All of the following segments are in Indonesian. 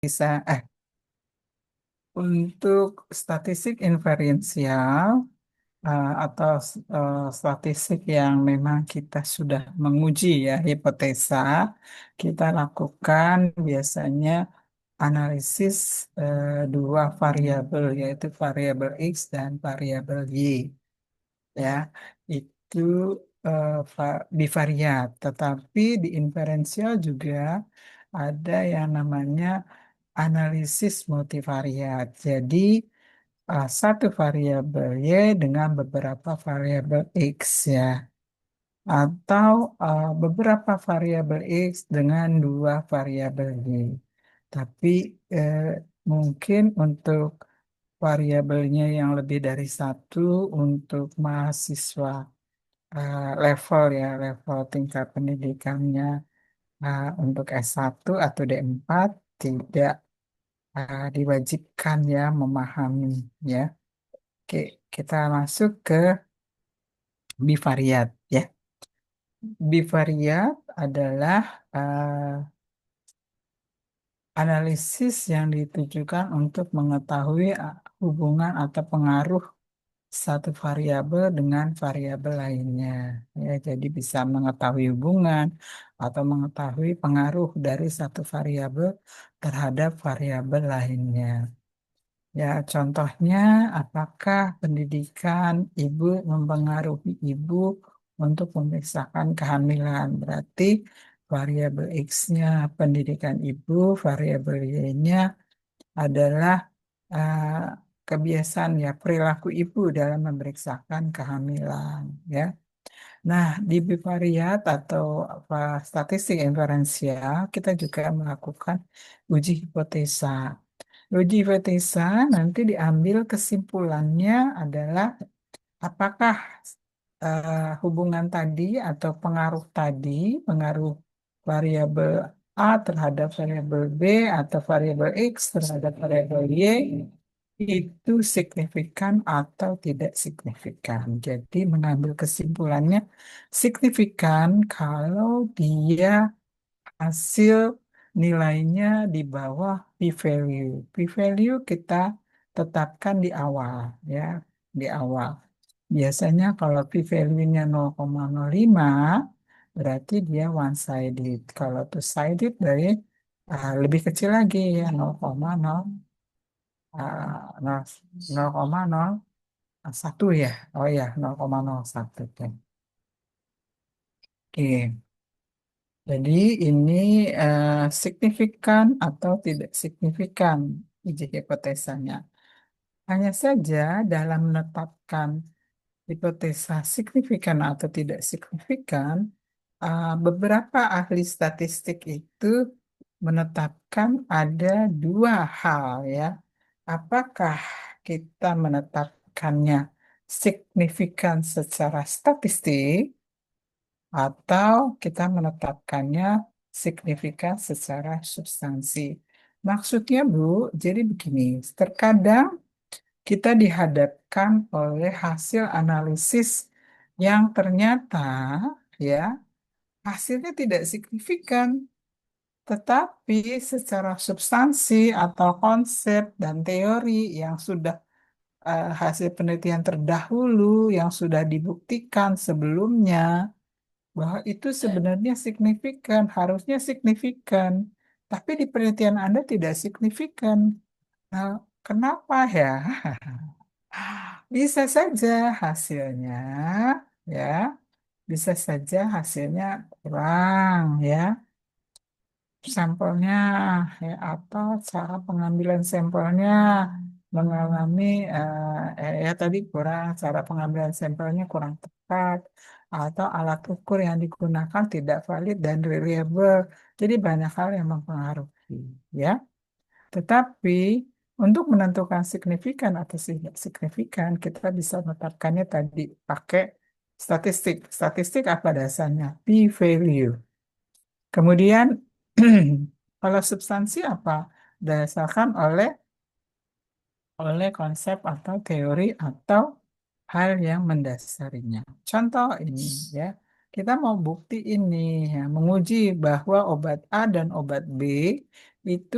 Bisa, untuk statistik inferensial atau statistik yang memang kita sudah menguji ya hipotesa, kita lakukan biasanya analisis dua variabel yaitu variabel X dan variabel Y ya. Itu bivariat, tetapi di inferensial juga ada yang namanya analisis multivariat. Jadi satu variabel Y dengan beberapa variabel X ya, atau beberapa variabel X dengan dua variabel Y. Tapi eh, mungkin untuk variabelnya yang lebih dari satu untuk mahasiswa level ya, level tingkat pendidikannya untuk S1 atau D4 tidak diwajibkan ya memahami ya. Oke, kita masuk ke bivariat ya. Bivariat adalah analisis yang ditujukan untuk mengetahui hubungan atau pengaruh satu variabel dengan variabel lainnya. Ya, jadi bisa mengetahui hubungan atau mengetahui pengaruh dari satu variabel terhadap variabel lainnya. Ya, contohnya apakah pendidikan ibu mempengaruhi ibu untuk memeriksakan kehamilan? Berarti variabel X-nya pendidikan ibu, variabel Y-nya adalah eh, kebiasaan ya perilaku ibu dalam memeriksakan kehamilan ya. Nah, di bivariat atau apa statistik inferensial kita juga melakukan uji hipotesa. Uji hipotesa nanti diambil kesimpulannya adalah apakah hubungan tadi atau pengaruh tadi, pengaruh variabel A terhadap variabel B atau variabel X terhadap variabel Y itu signifikan atau tidak signifikan. Jadi mengambil kesimpulannya signifikan kalau dia hasil nilainya di bawah p-value. P-value kita tetapkan di awal ya, di awal. Biasanya kalau p-value-nya 0,05 berarti dia one-sided. Kalau two-sided dari lebih kecil lagi ya 0,0 0,01 ya. Oh ya 0,01. Oke. Jadi ini signifikan atau tidak signifikan uji hipotesanya. Hanya saja dalam menetapkan hipotesa signifikan atau tidak signifikan, beberapa ahli statistik itu menetapkan ada dua hal ya. Apakah kita menetapkannya signifikan secara statistik atau kita menetapkannya signifikan secara substansi. Maksudnya, Bu, jadi begini, terkadang kita dihadapkan oleh hasil analisis yang ternyata ya hasilnya tidak signifikan, tetapi secara substansi atau konsep dan teori yang sudah hasil penelitian terdahulu yang sudah dibuktikan sebelumnya bahwa itu sebenarnya signifikan, harusnya signifikan, tapi di penelitian Anda tidak signifikan. Nah, kenapa ya? Bisa saja hasilnya, ya, bisa saja hasilnya kurang, ya, sampelnya, ya, atau cara pengambilan sampelnya mengalami, ya tadi kurang, cara pengambilan sampelnya kurang tepat, atau alat ukur yang digunakan tidak valid dan reliable. Jadi banyak hal yang mempengaruhi, ya. Tetapi untuk menentukan signifikan atau tidak signifikan, kita bisa menetapkannya tadi pakai statistik. Statistik apa dasarnya? P-value. Kemudian kalau substansi apa? Dasarkan oleh konsep atau teori atau hal yang mendasarinya. Contoh ini ya. kita mau bukti ini ya, menguji bahwa obat A dan obat B itu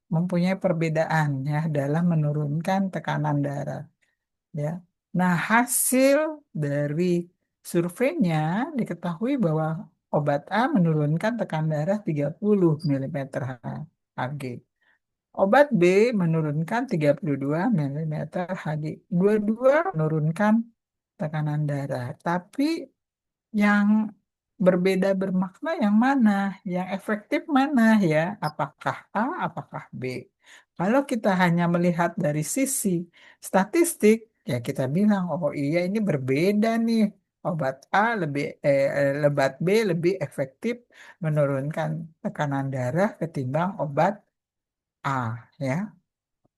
mempunyai perbedaan ya dalam menurunkan tekanan darah ya. Nah, hasil dari surveinya diketahui bahwa obat A menurunkan tekanan darah 30 mm Hg. Obat B menurunkan 32 mm Hg. Dua-dua menurunkan tekanan darah. Tapi yang berbeda bermakna yang mana? Yang efektif mana ya? Apakah A, apakah B? Kalau kita hanya melihat dari sisi statistik, ya kita bilang, oh iya ini berbeda nih. Obat A obat B lebih efektif menurunkan tekanan darah ketimbang obat A, ya.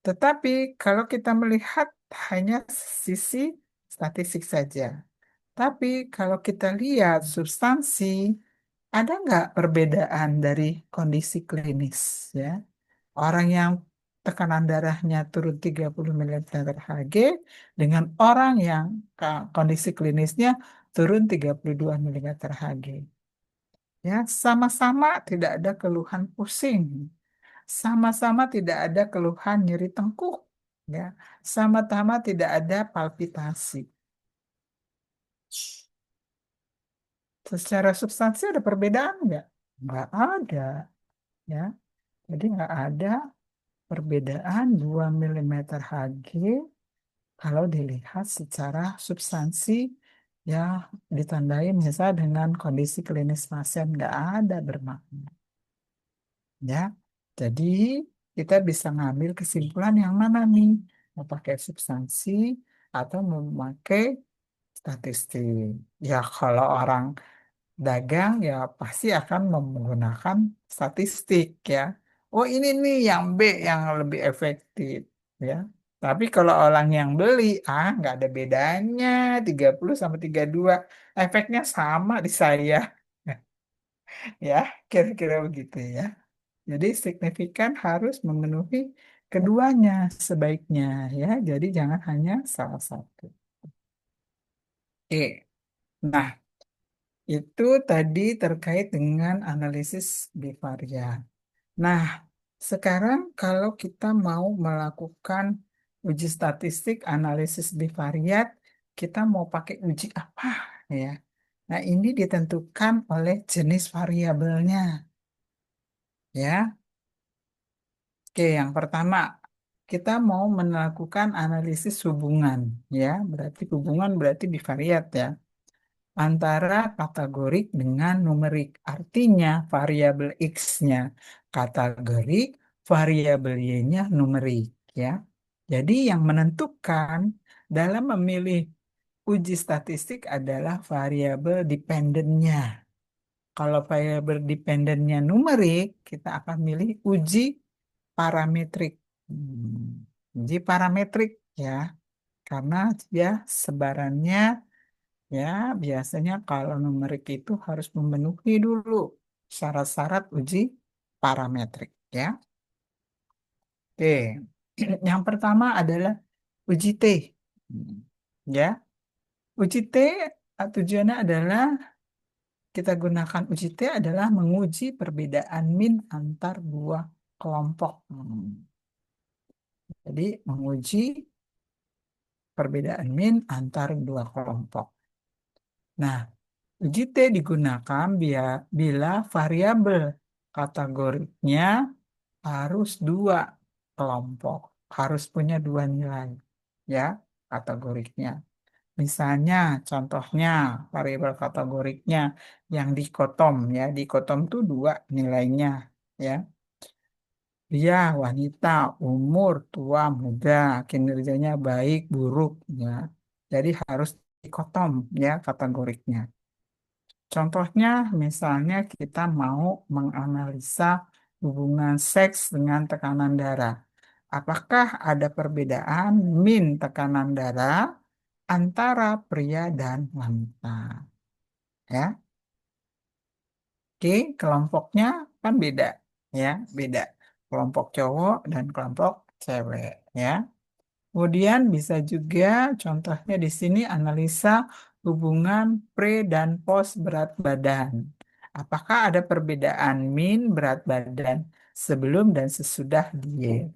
Tetapi kalau kita melihat hanya sisi statistik saja, tapi kalau kita lihat substansi, ada nggak perbedaan dari kondisi klinis ya? Orang yang tekanan darahnya turun 30 mm Hg dengan orang yang kondisi klinisnya turun 32 mm Hg. Ya, sama-sama tidak ada keluhan pusing, sama-sama tidak ada keluhan nyeri tengkuk, ya, sama-sama tidak ada palpitasi. Secara substansi ada perbedaan nggak? Nggak ada, ya. Jadi nggak ada perbedaan 2 mm Hg kalau dilihat secara substansi ya ditandai misalnya dengan kondisi klinis pasien nggak ada bermakna, ya. Jadi kita bisa ngambil kesimpulan yang mana nih? Mau pakai substansi atau memakai statistik. Ya kalau orang dagang ya pasti akan menggunakan statistik ya. Oh ini nih yang B yang lebih efektif ya. Tapi kalau orang yang beli, nggak ada bedanya 30 sama 32. Efeknya sama di saya. Ya, kira-kira begitu ya. Jadi signifikan harus memenuhi keduanya sebaiknya ya. Jadi jangan hanya salah satu. Oke. Nah, itu tadi terkait dengan analisis bivariat. Nah, sekarang kalau kita mau melakukan uji statistik analisis bivariat, kita mau pakai uji apa ya? Nah, ini ditentukan oleh jenis variabelnya ya. Oke, yang pertama, kita mau melakukan analisis hubungan ya. Berarti hubungan berarti bivariat ya. Antara kategorik dengan numerik. Artinya variabel X-nya kategorik, variabel Y-nya numerik ya. Jadi yang menentukan dalam memilih uji statistik adalah variabel dependennya. Kalau variabel dependennya numerik, kita akan milih uji parametrik. Uji parametrik ya, karena dia sebarannya ya, biasanya kalau numerik itu harus memenuhi dulu syarat-syarat uji parametrik ya. Oke, yang pertama adalah uji T. Hmm, Ya, uji T tujuannya adalah kita gunakan uji T adalah menguji perbedaan min antar dua kelompok. Jadi menguji perbedaan min antar dua kelompok. Nah, uji T digunakan bila variabel kategorinya harus dua kelompok, harus punya dua nilai, ya, kategorinya. Misalnya, contohnya variabel kategorinya yang dikotom, ya, dikotom itu dua nilainya, ya. Dia wanita, umur, tua, muda, kinerjanya baik, buruk, ya. Jadi harus dikotom, ya, kategorinya. Contohnya, misalnya kita mau menganalisa hubungan seks dengan tekanan darah. Apakah ada perbedaan min tekanan darah antara pria dan wanita? Ya, oke, kelompoknya kan beda, ya, beda. Kelompok cowok dan kelompok cewek, ya. Kemudian bisa juga contohnya di sini analisa hubungan pre dan post berat badan. Apakah ada perbedaan min berat badan sebelum dan sesudah diet?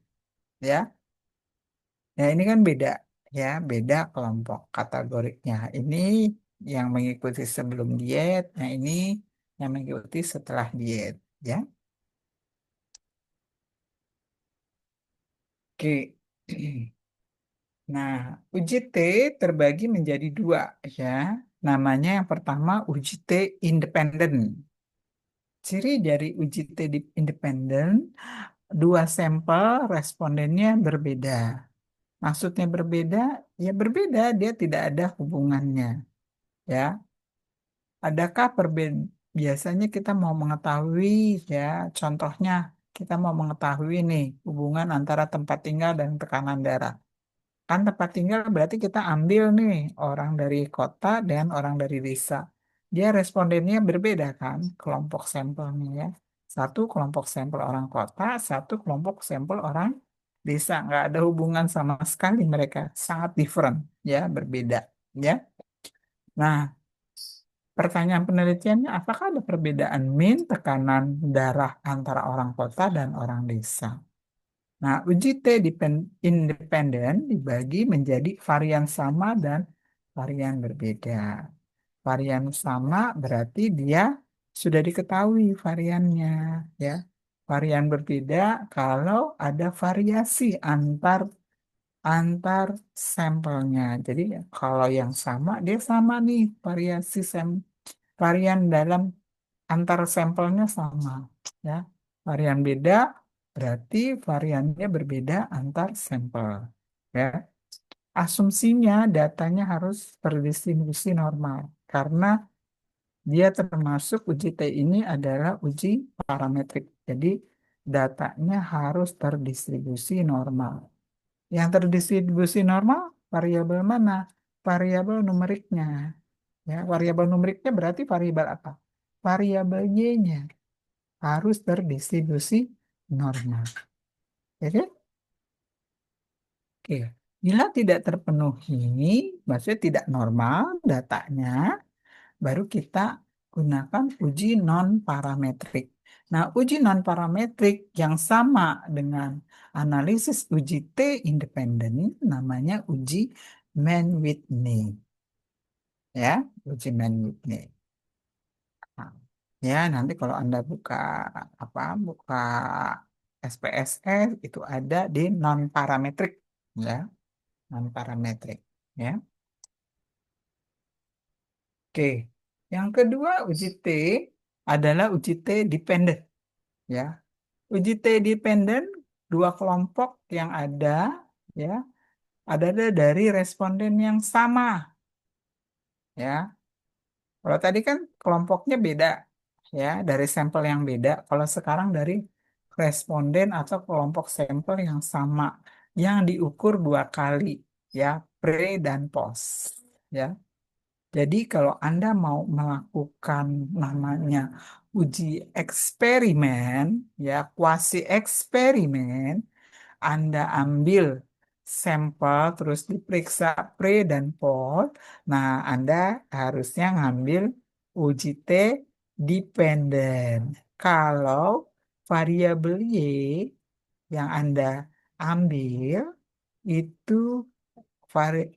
Ya, ya ini kan beda ya, beda kelompok kategorinya. Ini yang mengikuti sebelum diet, nah ini yang mengikuti setelah diet. Ya, oke. Nah, uji T terbagi menjadi dua ya. Namanya yang pertama uji T independen. Ciri dari uji T independen, dua sampel respondennya berbeda. Maksudnya berbeda, ya berbeda, dia tidak ada hubungannya. Ya, adakah perbedaan? Biasanya kita mau mengetahui ya, contohnya kita mau mengetahui nih hubungan antara tempat tinggal dan tekanan darah. Kan tempat tinggal berarti kita ambil nih orang dari kota dan orang dari desa. Dia respondennya berbeda kan, kelompok sampelnya ya. Satu kelompok sampel orang kota, satu kelompok sampel orang desa. Nggak ada hubungan sama sekali mereka. Sangat different ya, berbeda ya. Nah, pertanyaan penelitiannya, apakah ada perbedaan min tekanan darah antara orang kota dan orang desa? Nah, uji T independen dibagi menjadi varian sama dan varian berbeda. Varian sama berarti dia sudah diketahui variannya, ya. Varian berbeda kalau ada variasi antar antar sampelnya. Jadi kalau yang sama dia sama nih varian dalam antar sampelnya sama, ya. Varian beda berarti variannya berbeda antar sampel, ya. Asumsinya datanya harus terdistribusi normal karena dia termasuk uji T ini adalah uji parametrik. Jadi datanya harus terdistribusi normal. Yang terdistribusi normal variabel mana? Variabel numeriknya. Ya, variabel numeriknya berarti variabel apa? Variabel Y-nya harus terdistribusi normal. Oke? Oke. Bila tidak terpenuhi, maksudnya tidak normal datanya, baru kita gunakan uji non-parametrik. Nah, uji non-parametrik yang sama dengan analisis uji T independen namanya uji Mann-Whitney. Ya, uji Mann-Whitney. Nah, ya, nanti kalau Anda buka buka SPSS itu ada di non-parametrik ya, non-parametrik ya. Oke. Yang kedua uji T adalah uji T dependent ya. Uji T dependent dua kelompok yang ada ya, ada dari responden yang sama ya. Kalau tadi kan kelompoknya beda ya, dari sampel yang beda. Kalau sekarang dari responden atau kelompok sampel yang sama, yang diukur dua kali ya, pre dan post ya. Jadi kalau Anda mau melakukan namanya uji eksperimen ya, kuasi eksperimen, anda ambil sampel terus diperiksa pre dan post. Nah, Anda harusnya ngambil uji T dependen. Kalau variabel Y yang Anda ambil itu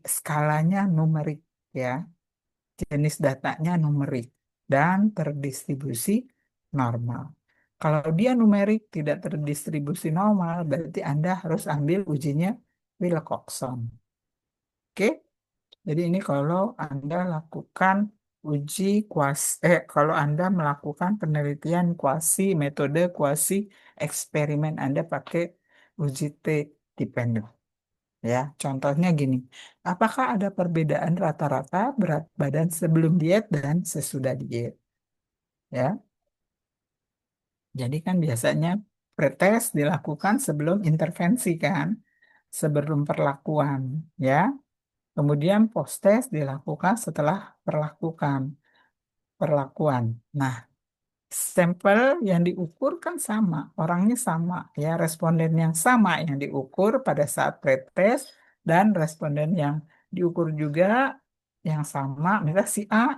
skalanya numerik ya. Jenis datanya numerik dan terdistribusi normal. Kalau dia numerik tidak terdistribusi normal, berarti Anda harus ambil ujinya Wilcoxon. Oke? Jadi ini kalau Anda lakukan kalau Anda melakukan penelitian metode kuasi eksperimen Anda pakai uji T dependent. Ya, contohnya gini, apakah ada perbedaan rata-rata berat badan sebelum diet dan sesudah diet? Ya, jadi kan biasanya pretest dilakukan sebelum intervensi kan, sebelum perlakuan, ya. Kemudian post test dilakukan setelah perlakuan. Nah, sampel yang diukur kan sama, orangnya sama, ya, responden yang sama yang diukur pada saat pretest dan responden yang diukur juga yang sama, misalnya si A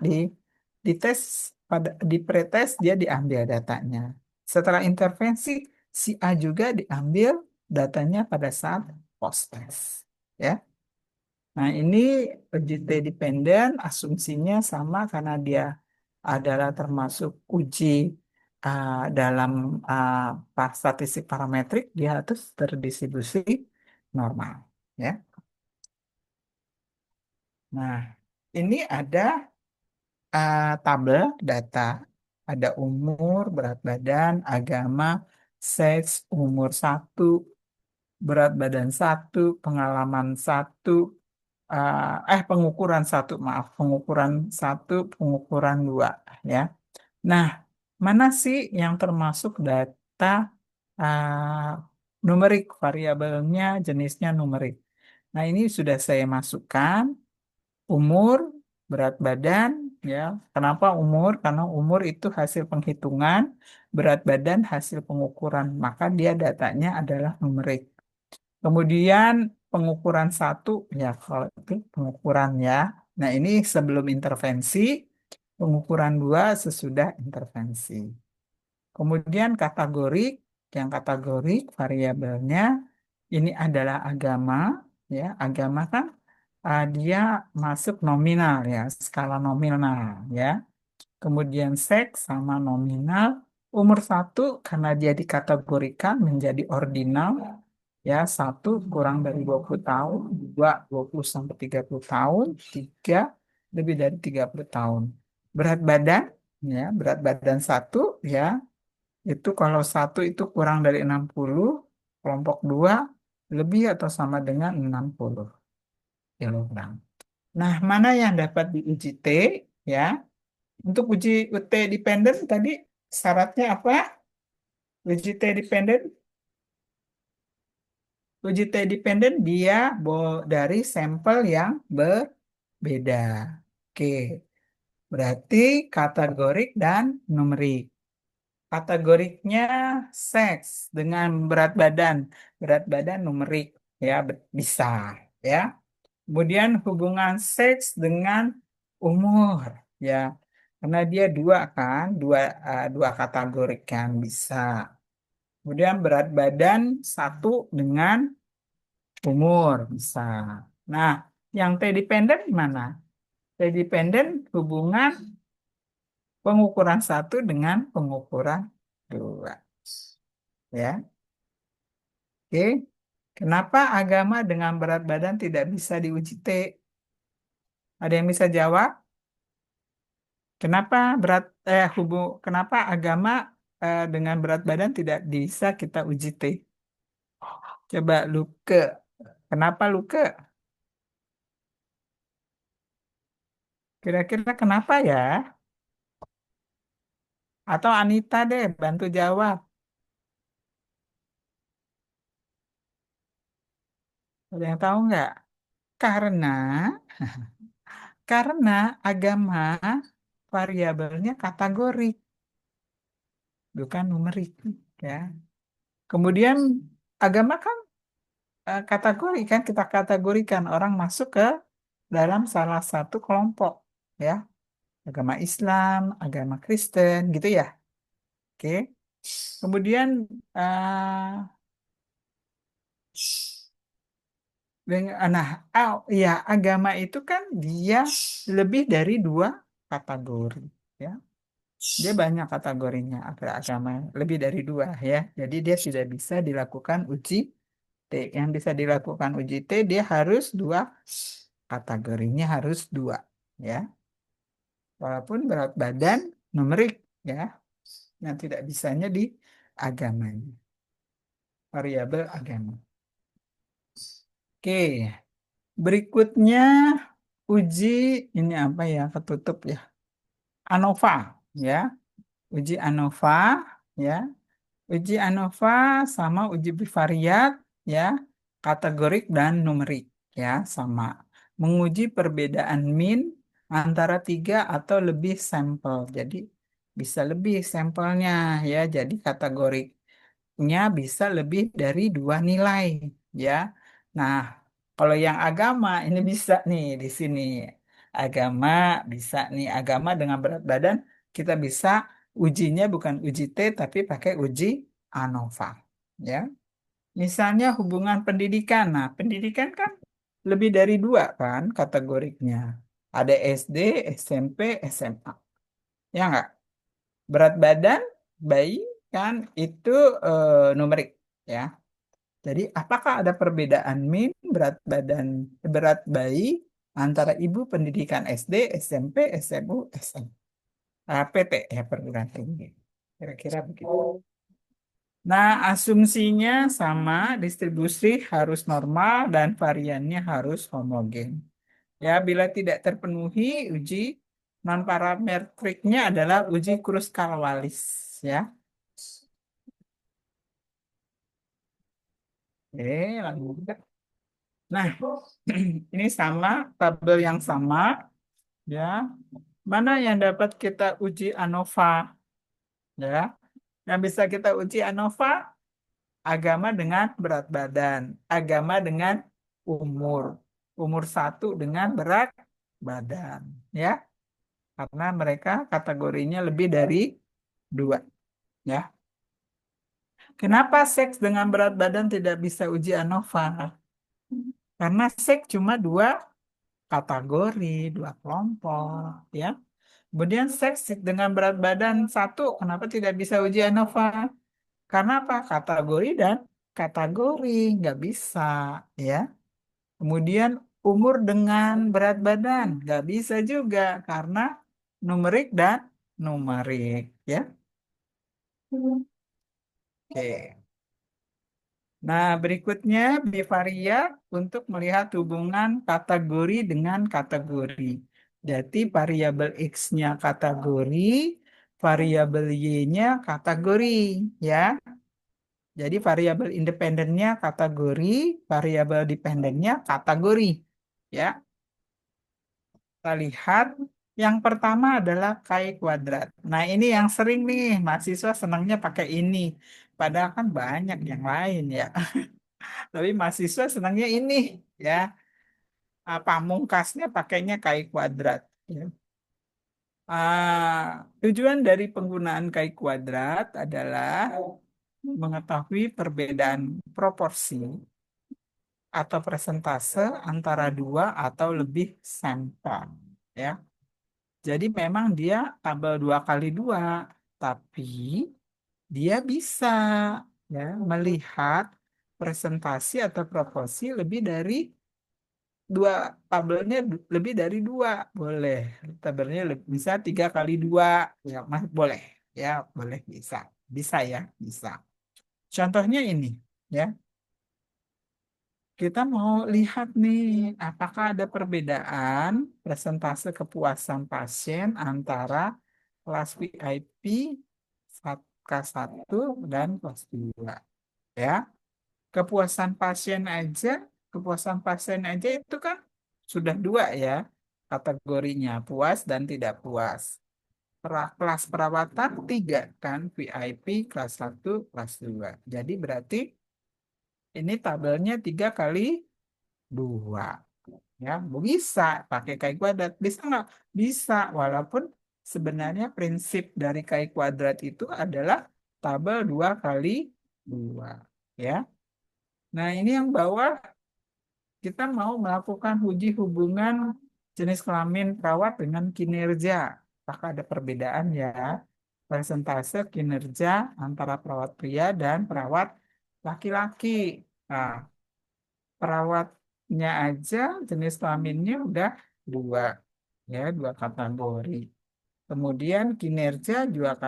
dites di pretest dia diambil datanya. Setelah intervensi, si A juga diambil datanya pada saat post test. Ya. Nah, ini uji T dependen, asumsinya sama karena dia adalah termasuk uji dalam statistik parametrik, dia harus terdistribusi normal. Ya. Nah, ini ada tabel data, ada umur, berat badan, agama, seks, umur satu, berat badan satu, pengalaman satu, pengukuran satu, maaf, pengukuran satu, pengukuran dua, ya. Nah, mana sih yang termasuk data numerik, variabelnya, jenisnya numerik? Nah, ini sudah saya masukkan umur, berat badan, ya. Kenapa umur? Karena umur itu hasil penghitungan, berat badan hasil pengukuran, maka dia datanya adalah numerik. Kemudian pengukuran satu, ya kalau itu pengukuran ya. Nah ini sebelum intervensi, pengukuran dua sesudah intervensi. Kemudian kategorik, yang kategorik variabelnya ini adalah agama, ya. Agama kan dia masuk nominal ya, skala nominal ya. Kemudian seks sama nominal, umur satu karena dia dikategorikan menjadi ordinal, ya satu kurang dari 20 tahun, dua 20 sampai 30 tahun, tiga lebih dari 30 tahun. Berat badan, ya berat badan satu, ya itu kalau satu itu kurang dari 60, kelompok dua lebih atau sama dengan 60 kilogram. Nah, mana yang dapat diuji T, ya? Untuk uji UT dependen tadi syaratnya apa? Uji T dependen, uji T dependen dia dari sampel yang berbeda. Oke, berarti kategorik dan numerik. Kategoriknya seks dengan berat badan numerik ya bisa ya. Kemudian hubungan seks dengan umur ya. Karena dia dua kan, dua kategori kan bisa. Kemudian berat badan satu dengan umur bisa. Nah, yang T dependen mana? T dependen hubungan pengukuran satu dengan pengukuran dua. Ya, oke. Kenapa agama dengan berat badan tidak bisa diuji T? Ada yang bisa jawab? Kenapa kenapa agama dengan berat badan tidak bisa kita uji T? Coba Luke. Kenapa Luke? Kira-kira kenapa ya? Atau Anita deh, bantu jawab. Ada yang tahu nggak? Karena, karena agama variabelnya kategori, bukan numerik, ya. Kemudian agama kan kategori kan kita kategorikan orang masuk ke dalam salah satu kelompok, ya. Agama Islam, agama Kristen, gitu ya. Oke. Kemudian nah, ya agama itu kan dia lebih dari dua kategori, ya. Dia banyak kategorinya agama lebih dari dua ya. Jadi dia sudah bisa dilakukan uji T. Yang bisa dilakukan uji T dia harus dua kategorinya harus dua ya. Walaupun berat badan numerik ya. Yang tidak bisanya di agamanya, variabel agama. Oke, berikutnya uji ini apa ya ketutup ya. ANOVA ya. Uji ANOVA ya. Uji ANOVA sama uji bivariat ya, kategorik dan numerik ya sama. Menguji perbedaan min antara tiga atau lebih sampel. Jadi bisa lebih sampelnya ya. Jadi kategoriknya bisa lebih dari dua nilai ya. Nah, kalau yang agama ini bisa nih di sini. Agama bisa nih, agama dengan berat badan kita bisa ujinya bukan uji T tapi pakai uji ANOVA. Ya, misalnya hubungan pendidikan. Nah, pendidikan kan lebih dari dua kan kategorinya. Ada SD, SMP, SMA. Ya nggak? Berat badan bayi kan itu numerik ya. Jadi apakah ada perbedaan berat bayi antara ibu pendidikan SD, SMP, SMU, SMA, PT ya perguruan tinggi. Kira-kira begitu. Nah, asumsinya sama, distribusi harus normal dan variannya harus homogen. Ya, bila tidak terpenuhi, uji non-parametriknya adalah uji Kruskal-Wallis ya. Lanjut. Nah, ini sama, tabel yang sama ya. Mana yang dapat kita uji ANOVA ya? Yang bisa kita uji ANOVA, agama dengan berat badan, agama dengan umur, umur satu dengan berat badan ya. Karena mereka kategorinya lebih dari dua ya. Kenapa seks dengan berat badan tidak bisa uji ANOVA? Karena seks cuma dua kategori, dua kelompok, ya. Kemudian seks dengan berat badan satu, kenapa tidak bisa uji ANOVA? Karena apa? Kategori dan kategori, nggak bisa, ya. Kemudian umur dengan berat badan, nggak bisa juga, karena numerik dan numerik, ya. Oke. Nah, berikutnya bivaria untuk melihat hubungan kategori dengan kategori. Jadi variabel X-nya kategori, variabel Y-nya kategori, ya. Jadi variabel independennya kategori, variabel dependennya kategori, ya. Kita lihat yang pertama adalah Chi kuadrat. Nah, ini yang sering nih mahasiswa senangnya pakai ini. Padahal kan banyak yang lain ya. Tapi mahasiswa senangnya ini ya. Pamungkasnya pakainya Chi kuadrat. Ya. Tujuan dari penggunaan Chi kuadrat adalah mengetahui perbedaan proporsi atau persentase antara dua atau lebih sampel. Ya. Jadi memang dia tabel 2 kali 2, tapi dia bisa ya melihat presentasi atau proporsi lebih dari dua, tabelnya lebih dari dua boleh, tabelnya bisa 3 kali 2 ya mas boleh ya, boleh, bisa, bisa ya, bisa. Contohnya ini ya, kita mau lihat nih apakah ada perbedaan presentase kepuasan pasien antara kelas VIP kelas 1 dan kelas 2 ya. Kepuasan pasien aja itu kan sudah dua ya kategorinya, puas dan tidak puas. Kelas perawatan tiga kan, VIP kelas 1 kelas 2. Jadi berarti ini tabelnya 3 kali 2 ya. Bisa pakai Chi kuadrat, bisa nggak? Bisa, walaupun sebenarnya prinsip dari Chi kuadrat itu adalah tabel 2 kali 2 ya. Nah, ini yang bawah kita mau melakukan uji hubungan jenis kelamin perawat dengan kinerja. Apakah ada perbedaan ya? Persentase kinerja antara perawat pria dan perawat laki-laki. Nah, perawatnya aja jenis kelaminnya udah dua, ya, dua kategori. Kemudian kinerja dua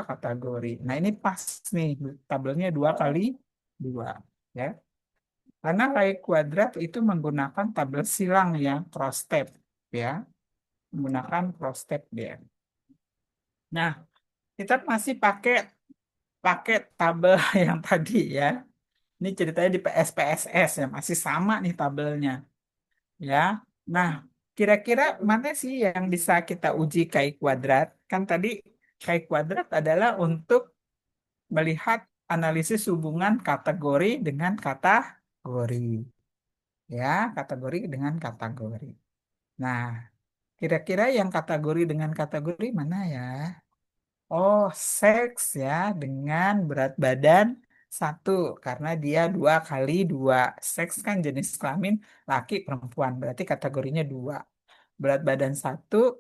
kategori. Nah, ini pas nih tabelnya 2 kali 2, ya. Karena Rai kuadrat itu menggunakan tabel silang ya, cross step ya, menggunakan cross step dia. Nah, kita masih pakai pakai tabel yang tadi ya. Ini ceritanya di PSPSS ya, masih sama nih tabelnya ya. Nah, kira-kira mana sih yang bisa kita uji Chi kuadrat? Kan tadi Chi kuadrat adalah untuk melihat analisis hubungan kategori dengan kategori. Ya, kategori dengan kategori. Nah, Kira-kira yang kategori dengan kategori mana ya? Oh, seks ya dengan berat badan satu karena dia dua kali dua. Seks kan jenis kelamin laki perempuan berarti kategorinya dua. Berat badan satu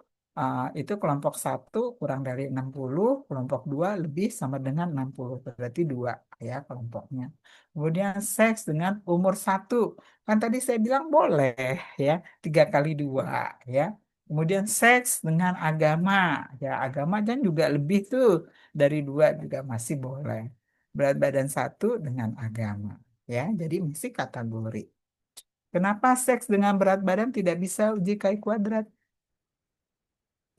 itu kelompok satu kurang dari 60, kelompok dua lebih sama dengan 60 berarti dua ya kelompoknya. Kemudian seks dengan umur satu kan tadi saya bilang boleh ya 3 kali 2 ya. Kemudian seks dengan agama, ya agama kan juga lebih tuh dari dua juga masih boleh. Berat badan satu dengan agama, ya. Jadi masih kategori. Kenapa seks dengan berat badan tidak bisa uji KI kuadrat?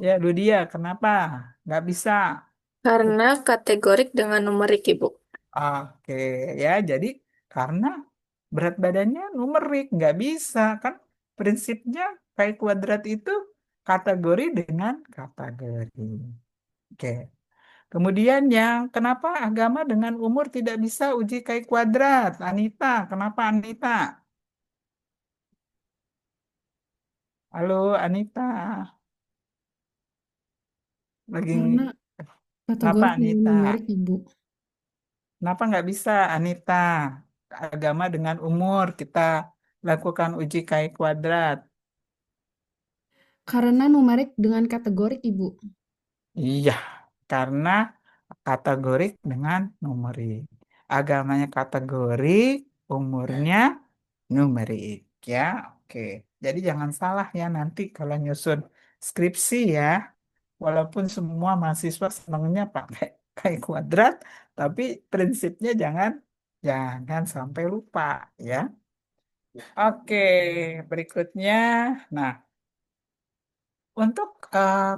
Ya, Ludia, kenapa? Nggak bisa. Karena kategorik dengan numerik, Ibu. Oke, ya. Jadi karena berat badannya numerik, nggak bisa kan? Prinsipnya KI kuadrat itu kategori dengan kategori. Oke. Kemudian yang kenapa agama dengan umur tidak bisa uji KI kuadrat? Anita, kenapa Anita? Halo Anita, lagi Karena kenapa kategori dengan Anita? numerik, Ibu. Kenapa nggak bisa Anita? Agama dengan umur kita lakukan uji KI kuadrat. Karena numerik dengan kategorik, Ibu. Iya, karena kategorik dengan numerik. Agamanya kategorik, umurnya numerik ya. Oke. Jadi jangan salah ya nanti kalau nyusun skripsi ya. Walaupun semua mahasiswa senangnya pakai kayak kuadrat, tapi prinsipnya jangan sampai lupa ya. Oke, berikutnya. Nah, untuk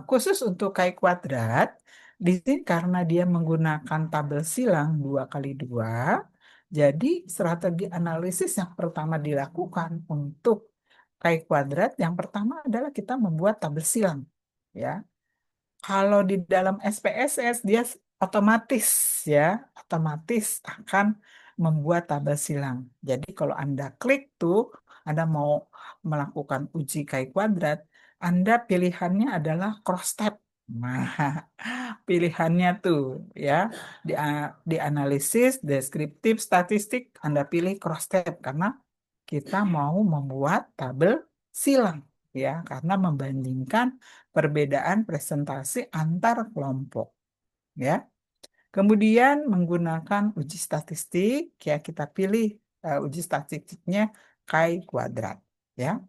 khusus untuk kai kuadrat, di sini karena dia menggunakan tabel silang 2 kali 2, jadi strategi analisis yang pertama dilakukan untuk kai kuadrat, yang pertama adalah kita membuat tabel silang. Ya, kalau di dalam SPSS dia otomatis ya, otomatis akan membuat tabel silang. Jadi kalau Anda klik tuh, Anda mau melakukan uji kai kuadrat, Anda pilihannya adalah cross tab. Nah, pilihannya tuh ya di analisis, deskriptif, statistik, Anda pilih cross tab karena kita mau membuat tabel silang ya, karena membandingkan perbedaan presentasi antar kelompok ya. Kemudian menggunakan uji statistik ya kita pilih uji statistiknya Chi kuadrat ya.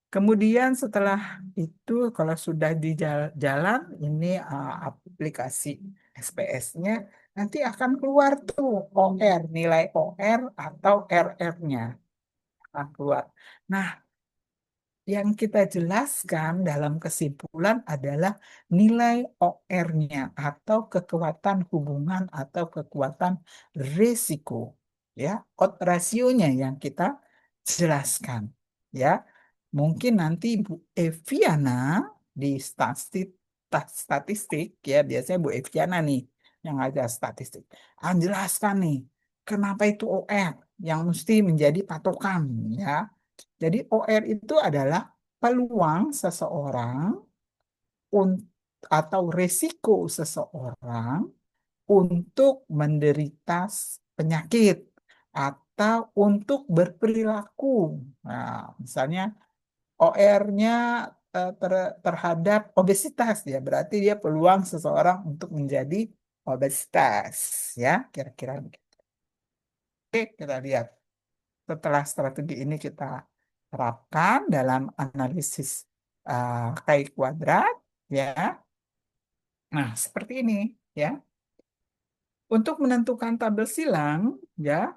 Kemudian setelah itu kalau sudah di jalan ini aplikasi SPS-nya nanti akan keluar tuh OR, nilai OR atau RR-nya akan keluar. Nah, yang kita jelaskan dalam kesimpulan adalah nilai OR-nya atau kekuatan hubungan atau kekuatan risiko. Ya, odds rasionya yang kita jelaskan. Ya, mungkin nanti Bu Eviana di statistik ya biasanya Bu Eviana nih yang ada statistik. Jelaskan nih kenapa itu OR yang mesti menjadi patokan ya. Jadi OR itu adalah peluang seseorang atau resiko seseorang untuk menderita penyakit atau untuk berperilaku. Nah, misalnya OR-nya terhadap obesitas ya, berarti dia peluang seseorang untuk menjadi obesitas ya, kira-kira begitu. Oke, kita lihat. Setelah strategi ini kita terapkan dalam analisis KI kuadrat, ya. Nah, seperti ini, ya. Untuk menentukan tabel silang, ya,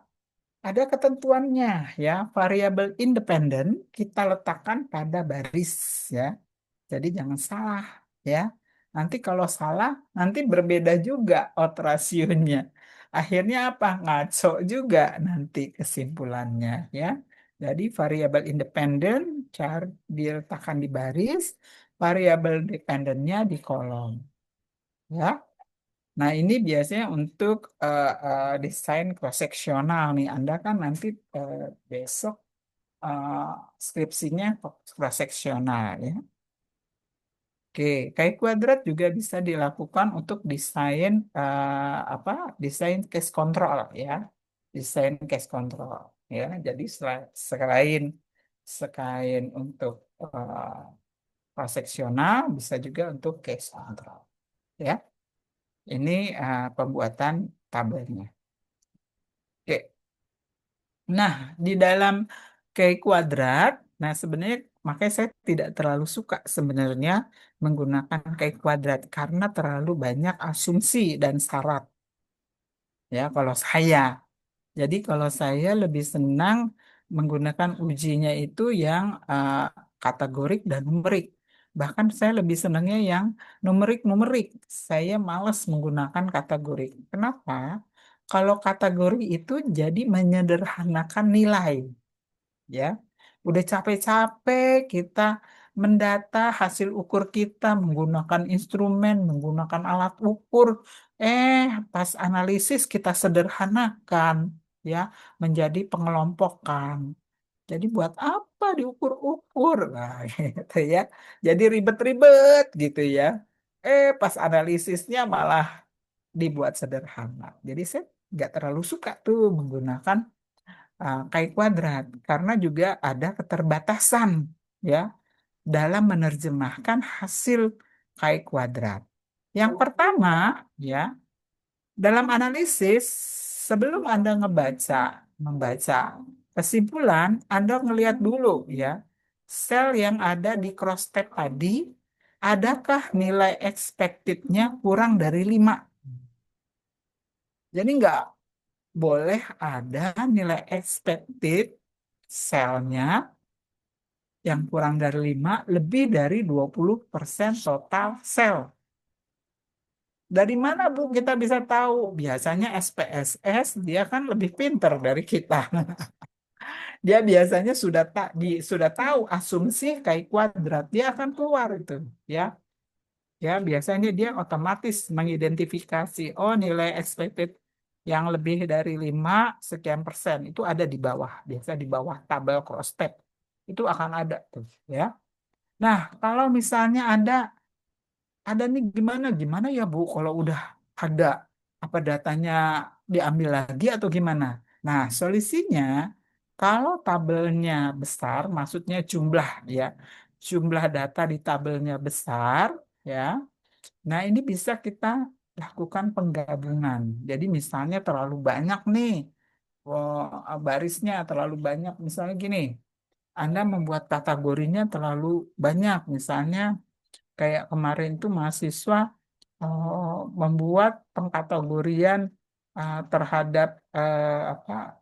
ada ketentuannya, ya. Variabel independen kita letakkan pada baris, ya. Jadi jangan salah, ya. Nanti kalau salah, nanti berbeda juga rasionya. Akhirnya apa? Ngaco juga nanti kesimpulannya, ya. Jadi variabel independen diletakkan di baris, variabel dependennya di kolom, ya. Nah, ini biasanya untuk desain cross-seksional nih. Anda kan nanti besok eh, skripsinya cross-seksional, ya. Oke, kayak kuadrat juga bisa dilakukan untuk desain apa? Desain case control ya, desain case control ya. Jadi selain selain untuk transaksional, bisa juga untuk case control ya. Ini pembuatan tabelnya. Oke, nah di dalam kayak kuadrat, nah sebenarnya makanya saya tidak terlalu suka sebenarnya menggunakan kayak kuadrat karena terlalu banyak asumsi dan syarat ya kalau saya. Jadi kalau saya lebih senang menggunakan ujinya itu yang kategorik dan numerik. Bahkan saya lebih senangnya yang numerik-numerik. Saya malas menggunakan kategorik. Kenapa? Kalau kategori itu jadi menyederhanakan nilai ya. Udah capek-capek kita mendata hasil ukur kita menggunakan instrumen, menggunakan alat ukur. Pas analisis kita sederhanakan ya menjadi pengelompokan. Jadi buat apa diukur-ukur? Nah, gitu ya. Jadi ribet-ribet gitu ya. Pas analisisnya malah dibuat sederhana. Jadi saya nggak terlalu suka tuh menggunakan kayak kuadrat karena juga ada keterbatasan ya dalam menerjemahkan hasil kayak kuadrat. Yang pertama ya, dalam analisis sebelum Anda membaca kesimpulan, Anda ngelihat dulu ya sel yang ada di cross tab tadi adakah nilai expected-nya kurang dari 5. Jadi nggak boleh ada nilai expected selnya yang kurang dari 5 lebih dari 20% total sel. Dari mana Bu kita bisa tahu? Biasanya SPSS dia kan lebih pinter dari kita. Dia biasanya sudah tahu asumsi kayak kuadrat. Dia akan keluar itu, ya. Ya, biasanya dia otomatis mengidentifikasi oh nilai expected yang lebih dari 5 sekian persen itu ada di bawah, biasa di bawah tabel cross tab. Itu akan ada tuh, ya. Nah, kalau misalnya ada nih gimana gimana ya Bu kalau udah ada apa datanya diambil lagi atau gimana? Nah, solusinya kalau tabelnya besar, maksudnya jumlah data di tabelnya besar, ya. Nah, ini bisa kita lakukan penggabungan. Jadi misalnya terlalu banyak nih, barisnya terlalu banyak. Misalnya gini, Anda membuat kategorinya terlalu banyak. Misalnya kayak kemarin tuh mahasiswa membuat pengkategorian terhadap apa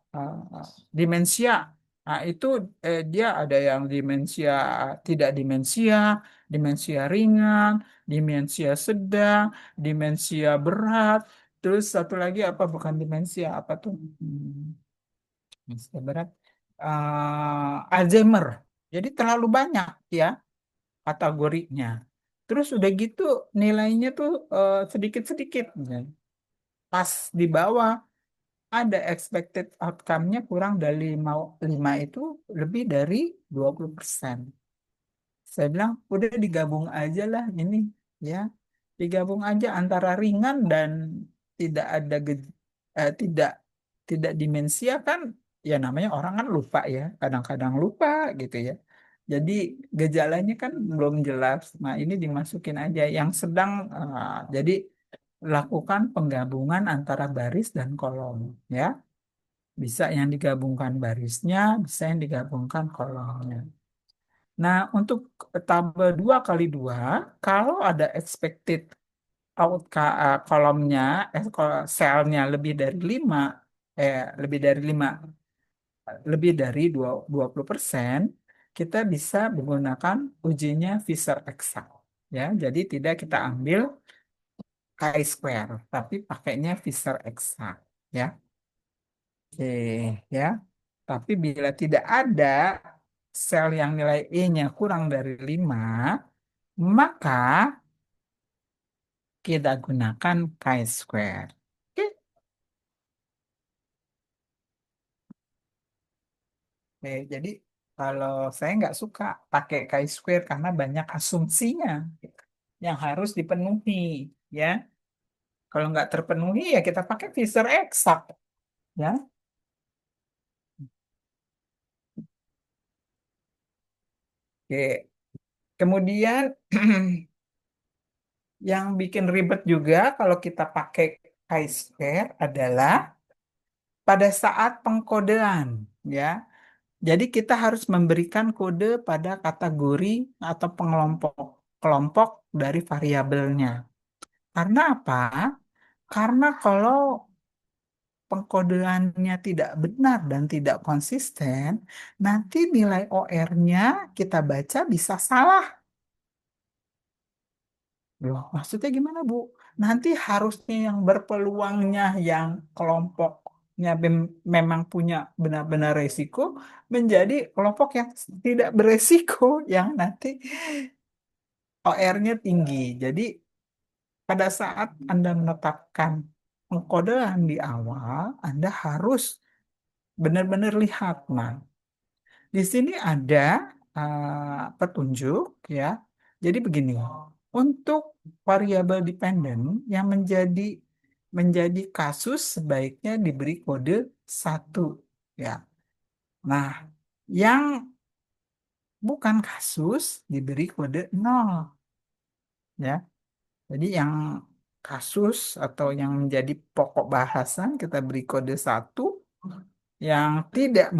demensia. Nah, itu dia ada yang demensia tidak demensia, demensia ringan, demensia sedang, demensia berat. Terus satu lagi apa bukan demensia apa tuh? Demensia berat. Alzheimer. Jadi terlalu banyak ya kategorinya. Terus udah gitu nilainya tuh sedikit-sedikit. Pas di bawah ada expected outcome-nya kurang dari 5 itu lebih dari 20%. Saya bilang udah digabung aja lah ini ya. Digabung aja antara ringan dan tidak ada tidak tidak demensia kan ya namanya orang kan lupa ya, kadang-kadang lupa gitu ya. Jadi gejalanya kan belum jelas. Nah, ini dimasukin aja yang sedang jadi lakukan penggabungan antara baris dan kolom ya. Bisa yang digabungkan barisnya, bisa yang digabungkan kolomnya. Nah, untuk tabel 2 kali 2 kalau ada expected kolomnya, selnya lebih dari 5 lebih dari 20%, kita bisa menggunakan ujinya Fisher exact. Ya, jadi tidak kita ambil chi-square, tapi pakainya Fisher exact. Ya, oke, ya. Tapi bila tidak ada sel yang nilai E-nya kurang dari 5, maka kita gunakan chi-square. Oke, oke, jadi kalau saya nggak suka pakai chi-square karena banyak asumsinya. yang harus dipenuhi, ya. Kalau nggak terpenuhi, ya kita pakai Fisher eksak, ya. Oke. Kemudian yang bikin ribet juga kalau kita pakai chi-square adalah pada saat pengkodean, ya. Jadi kita harus memberikan kode pada kategori atau pengelompok kelompok dari variabelnya. Karena apa? Karena kalau pengkodeannya tidak benar dan tidak konsisten, nanti nilai OR-nya kita baca bisa salah. Loh, maksudnya gimana, Bu? Nanti harusnya yang berpeluangnya yang kelompoknya memang punya benar-benar resiko menjadi kelompok yang tidak beresiko yang nanti OR-nya tinggi. Jadi pada saat Anda menetapkan pengkodean di awal, Anda harus benar-benar lihat. Nah, di sini ada petunjuk, ya. Jadi begini, untuk variabel dependen yang menjadi kasus sebaiknya diberi kode satu, ya. Nah, yang bukan kasus diberi kode nol, ya. Jadi yang kasus atau yang menjadi pokok bahasan kita beri kode satu, yang tidak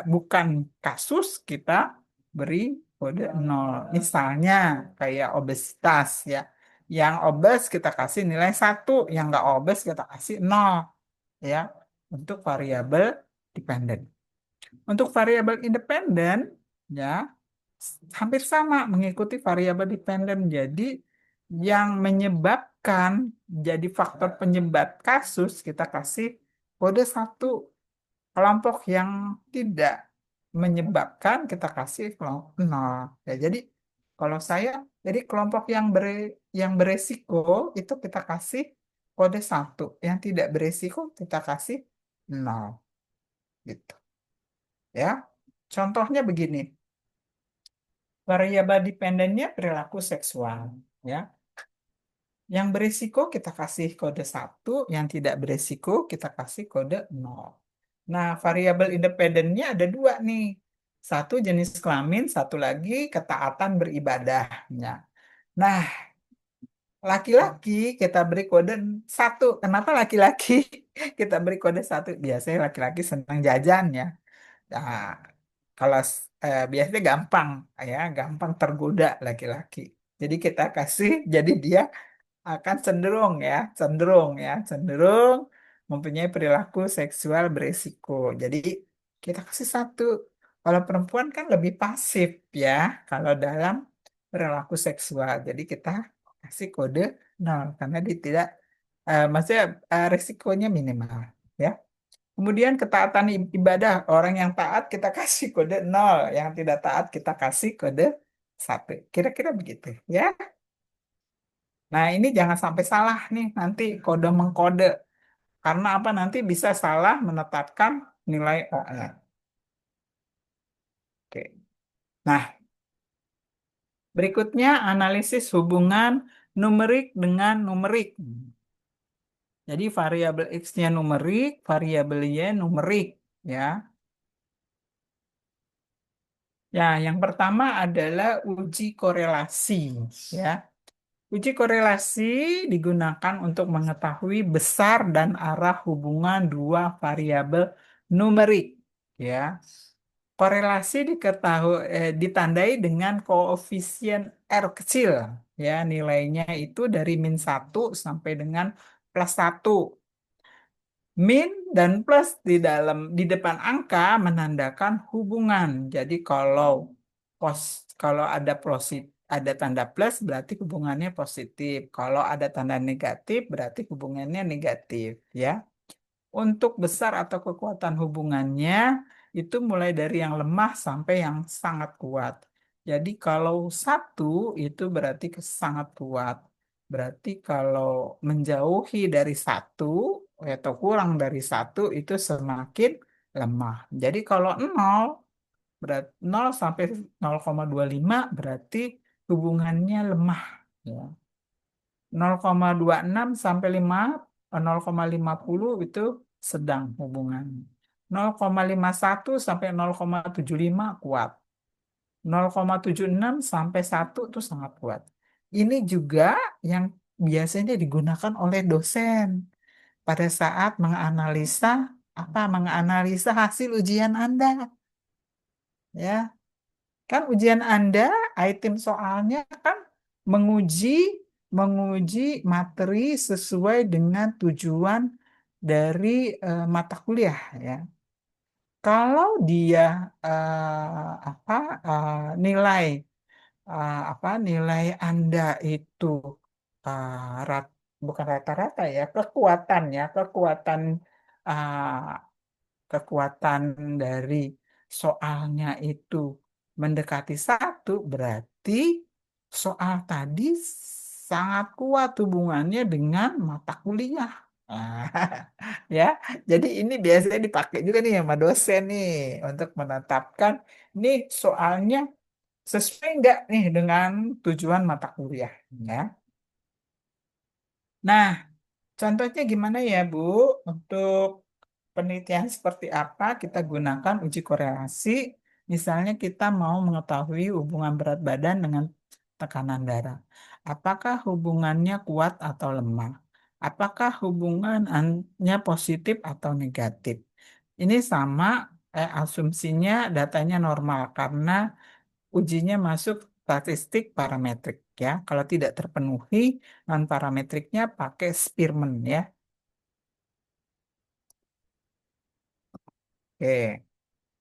bukan kasus kita beri kode nol. Misalnya kayak obesitas, ya. Yang obes kita kasih nilai satu, yang nggak obes kita kasih nol, ya. Untuk variabel dependen. Untuk variabel independen, ya, hampir sama mengikuti variabel dependen. Jadi yang menyebabkan jadi faktor penyebab kasus kita kasih kode satu. Kelompok yang tidak menyebabkan kita kasih kelompok nol. Ya, jadi kalau saya, jadi kelompok yang beresiko itu kita kasih kode satu, yang tidak beresiko kita kasih nol, gitu. Ya, contohnya begini, variabel dependennya perilaku seksual, ya. Yang beresiko kita kasih kode satu, yang tidak beresiko kita kasih kode nol. Nah, variabel independennya ada dua nih. Satu jenis kelamin, satu lagi ketaatan beribadahnya. Nah, laki-laki kita beri kode satu. Kenapa laki-laki kita beri kode satu? Biasanya laki-laki senang jajan, ya. Nah, kalau biasanya gampang, ya, gampang tergoda laki-laki. Jadi kita kasih, jadi dia akan cenderung mempunyai perilaku seksual beresiko. Jadi kita kasih satu. Kalau perempuan kan lebih pasif, ya, kalau dalam perilaku seksual. Jadi kita kasih kode nol karena dia tidak, maksudnya resikonya minimal, ya. Kemudian ketaatan ibadah, orang yang taat kita kasih kode nol, yang tidak taat kita kasih kode satu. Kira-kira begitu, ya. Nah, ini jangan sampai salah nih nanti kode mengkode. Karena apa? Nanti bisa salah menetapkan nilai OR. Oke. Nah, berikutnya analisis hubungan numerik dengan numerik. Jadi variabel X-nya numerik, variabel Y numerik, ya. Ya, yang pertama adalah uji korelasi, ya. Uji korelasi digunakan untuk mengetahui besar dan arah hubungan dua variabel numerik. Ya, korelasi ditandai dengan koefisien R kecil. Ya, nilainya itu dari -1 sampai dengan +1. Min dan plus di depan angka menandakan hubungan. Jadi pos kalau ada tanda plus berarti hubungannya positif. Kalau ada tanda negatif berarti hubungannya negatif, ya. Untuk besar atau kekuatan hubungannya itu mulai dari yang lemah sampai yang sangat kuat. Jadi kalau satu itu berarti sangat kuat. Berarti kalau menjauhi dari satu atau kurang dari satu itu semakin lemah. Jadi kalau nol 0 sampai 0,25 berarti hubungannya lemah. Ya. 0,26 sampai 0,50 itu sedang hubungan. 0,51 sampai 0,75 kuat. 0,76 sampai 1 itu sangat kuat. Ini juga yang biasanya digunakan oleh dosen pada saat menganalisa hasil ujian Anda, ya. Kan ujian Anda, item soalnya kan menguji menguji materi sesuai dengan tujuan dari mata kuliah, ya. Kalau dia apa nilai nilai Anda itu uh, rat, bukan rata-rata ya, uh, kekuatan dari soalnya itu mendekati 1, berarti soal tadi sangat kuat hubungannya dengan mata kuliah. Nah, ya, jadi ini biasanya dipakai juga nih sama dosen nih untuk menetapkan nih soalnya sesuai nggak nih dengan tujuan mata kuliah, ya. Nah, contohnya gimana ya, Bu? Untuk penelitian seperti apa kita gunakan uji korelasi? Misalnya kita mau mengetahui hubungan berat badan dengan tekanan darah. Apakah hubungannya kuat atau lemah? Apakah hubungannya positif atau negatif? Ini sama, asumsinya datanya normal karena ujinya masuk statistik parametrik, ya. Kalau tidak terpenuhi non parametriknya pakai Spearman, ya. Oke.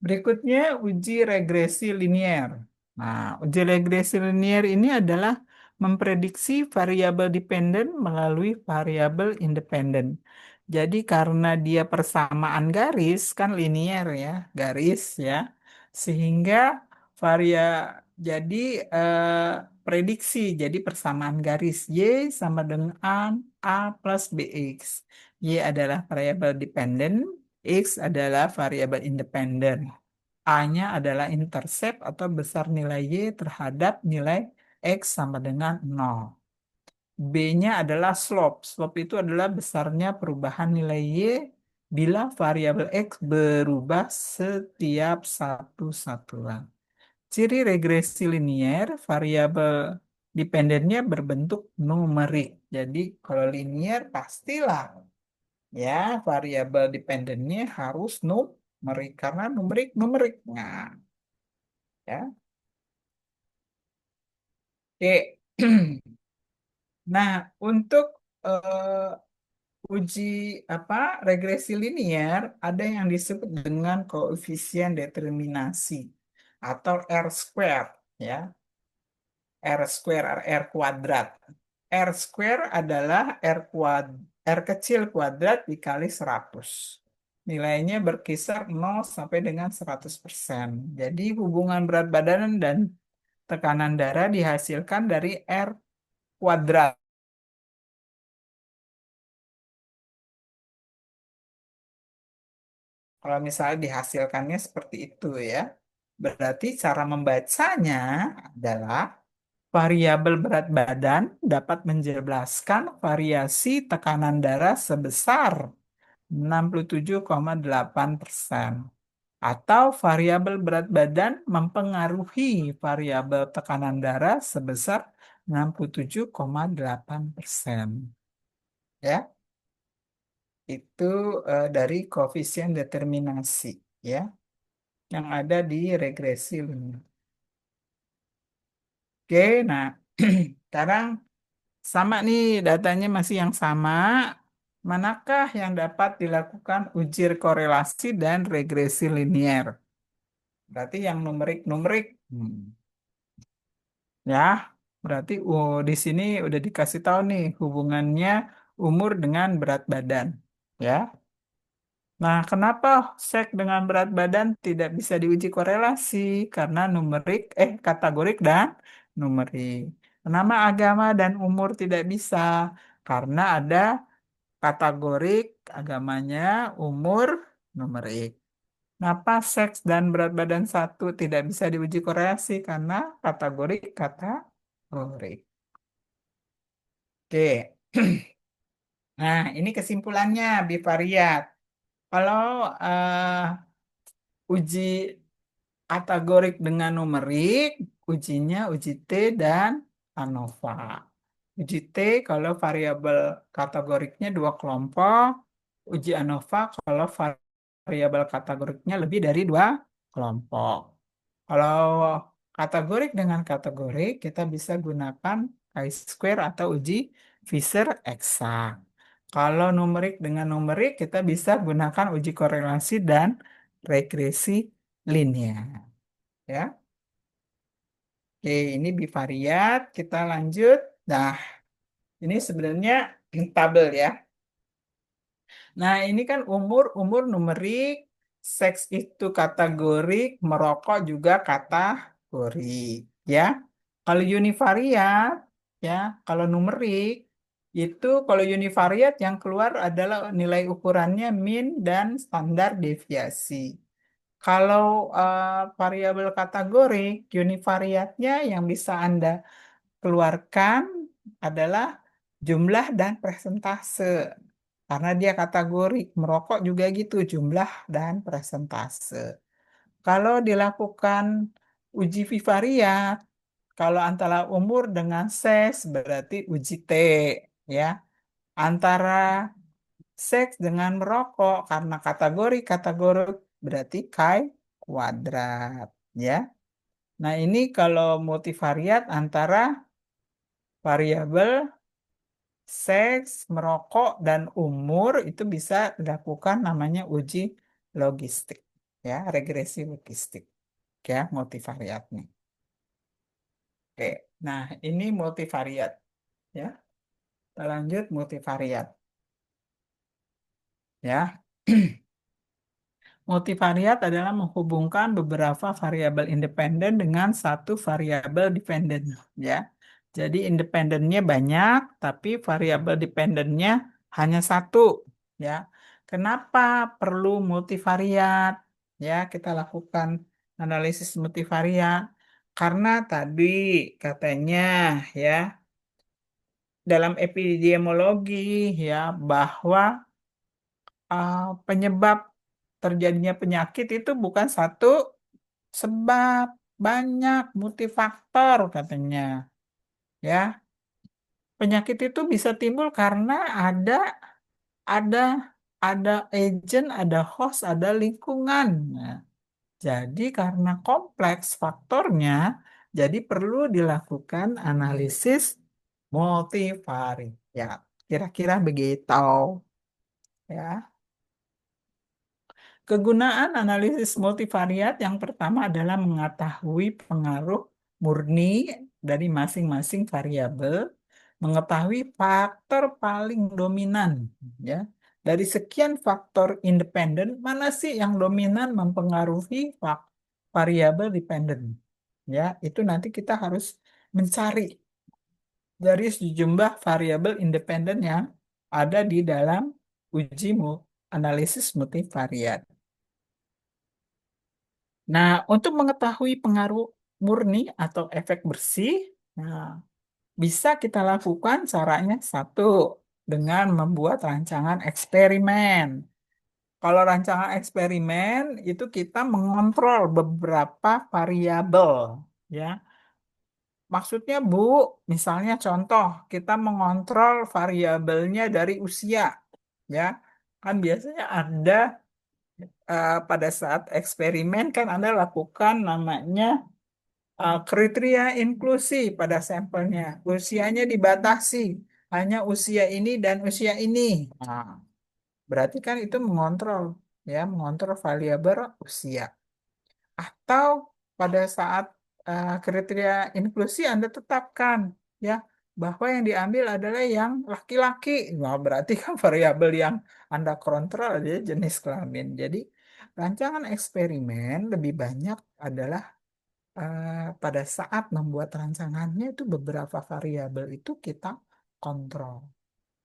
Berikutnya uji regresi linier. Nah, uji regresi linier ini adalah memprediksi variabel dependen melalui variabel independen. Jadi karena dia persamaan garis, kan linier ya, garis ya, sehingga varia jadi prediksi, jadi persamaan garis Y sama dengan A plus BX. Y adalah variabel dependen, X adalah variabel independen. A-nya adalah intercept atau besar nilai Y terhadap nilai X sama dengan 0. B-nya adalah slope. Slope itu adalah besarnya perubahan nilai Y bila variabel X berubah setiap satu satuan. Ciri regresi linier, variabel dependennya berbentuk numerik. Jadi kalau linier pastilah ya variabel dependennya harus numerik karena numerik numerik. Nah, ya. Oke. Nah, untuk uji regresi linier ada yang disebut dengan koefisien determinasi atau R square, ya. R square, R kuadrat. R square adalah R kecil kuadrat dikali 100. Nilainya berkisar 0 sampai dengan 100%. Jadi hubungan berat badan dan tekanan darah dihasilkan dari R kuadrat. Kalau misalnya dihasilkannya seperti itu, ya. Berarti cara membacanya adalah variabel berat badan dapat menjelaskan variasi tekanan darah sebesar 67,8%. Atau variabel berat badan mempengaruhi variabel tekanan darah sebesar 67,8%. Ya, itu dari koefisien determinasi, ya, yang ada di regresi linear. Oke, nah sekarang sama nih datanya masih yang sama. Manakah yang dapat dilakukan uji korelasi dan regresi linier? Berarti yang numerik-numerik. Ya, berarti di sini udah dikasih tahu nih hubungannya umur dengan berat badan. Ya. Nah, kenapa seks dengan berat badan tidak bisa diuji korelasi? Karena kategorik dan numerik. Nama agama dan umur tidak bisa karena ada kategorik agamanya, umur, numerik. Kenapa seks dan berat badan satu tidak bisa diuji korelasi? Karena kategorik kata. Oke. Nah, ini kesimpulannya bivariat. Kalau uji kategorik dengan numerik, ujinya uji T dan ANOVA. Uji T kalau variabel kategoriknya dua kelompok, uji ANOVA kalau variabel kategoriknya lebih dari dua kelompok. Kalau kategorik dengan kategorik, kita bisa gunakan chi-square atau uji Fisher eksak. Kalau numerik dengan numerik, kita bisa gunakan uji korelasi dan regresi linear. Ya, oke, ini bivariat. Kita lanjut. Nah, ini sebenarnya tabel ya. Nah, ini kan umur numerik, seks itu kategorik, merokok juga kategorik, ya. Kalau univariat, ya, kalau numerik itu kalau univariat yang keluar adalah nilai ukurannya min dan standar deviasi. Kalau variabel kategorik, univariatnya yang bisa Anda keluarkan adalah jumlah dan presentase. Karena dia kategori merokok juga gitu, jumlah dan presentase. Kalau dilakukan uji vivariat, kalau antara umur dengan seks berarti uji T, ya. Antara seks dengan merokok karena kategori berarti chi kuadrat, ya. Nah, ini kalau multivariat antara variabel seks, merokok, dan umur itu bisa dilakukan namanya uji logistik, ya, regresi logistik, ya, multivariatnya. Oke, nah ini multivariat, ya. Kita lanjut multivariat, ya. Multivariat adalah menghubungkan beberapa variabel independen dengan satu variabel dependen, ya. Jadi independennya banyak, tapi variabel dependennya hanya satu, ya. Kenapa perlu multivariat? Ya, kita lakukan analisis multivariat karena tadi katanya, ya, dalam epidemiologi, ya, bahwa penyebab terjadinya penyakit itu bukan satu sebab, banyak multifaktor katanya. Ya, penyakit itu bisa timbul karena ada ada agent, ada host, ada lingkungan. Nah, jadi karena kompleks faktornya, jadi perlu dilakukan analisis multivariat. Kira-kira begitu, ya. Kegunaan analisis multivariat yang pertama adalah mengetahui pengaruh murni dari masing-masing variabel, mengetahui faktor paling dominan, ya. Dari sekian faktor independen, mana sih yang dominan mempengaruhi variabel dependen? Ya, itu nanti kita harus mencari dari sejumlah variabel independen yang ada di dalam uji analisis multivariat. Nah, untuk mengetahui pengaruh murni atau efek bersih, nah, bisa kita lakukan caranya satu, dengan membuat rancangan eksperimen. Kalau rancangan eksperimen itu kita mengontrol beberapa variabel, ya. Maksudnya, Bu, misalnya contoh, kita mengontrol variabelnya dari usia, ya. Kan biasanya ada pada saat eksperimen kan Anda lakukan namanya kriteria inklusi pada sampelnya. Usianya dibatasi, hanya usia ini dan usia ini. Nah, berarti kan itu mengontrol, ya, mengontrol variabel usia. Atau pada saat kriteria inklusi Anda tetapkan, ya, bahwa yang diambil adalah yang laki-laki. Nah, berarti kan variabel yang Anda kontrol adalah jenis kelamin. Jadi rancangan eksperimen lebih banyak adalah pada saat membuat rancangannya itu beberapa variabel itu kita kontrol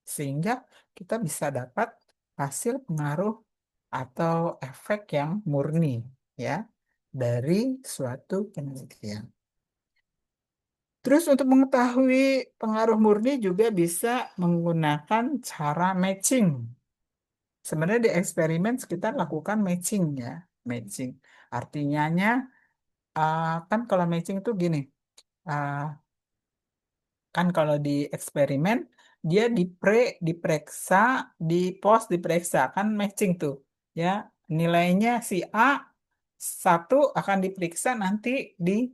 sehingga kita bisa dapat hasil pengaruh atau efek yang murni, ya, dari suatu penelitian. Terus untuk mengetahui pengaruh murni juga bisa menggunakan cara matching. Sebenarnya di eksperimen kita lakukan matching ya, matching. Artinya kan kalau matching itu gini, uh, kan kalau di eksperimen dia diperiksa, di post diperiksa kan matching tuh ya, nilainya si A satu akan diperiksa nanti di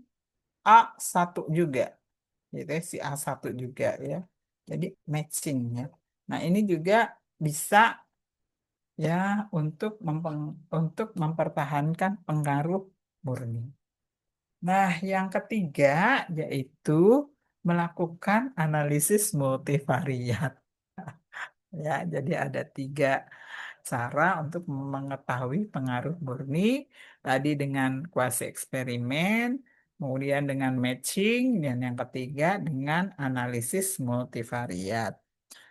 A satu juga, gitu ya, si A satu juga ya. Jadi matching ya. Nah ini juga bisa ya untuk mempertahankan pengaruh murni. Nah, yang ketiga yaitu melakukan analisis multivariat. Ya, jadi ada tiga cara untuk mengetahui pengaruh murni. Tadi dengan kuasi eksperimen, kemudian dengan matching, dan yang ketiga dengan analisis multivariat.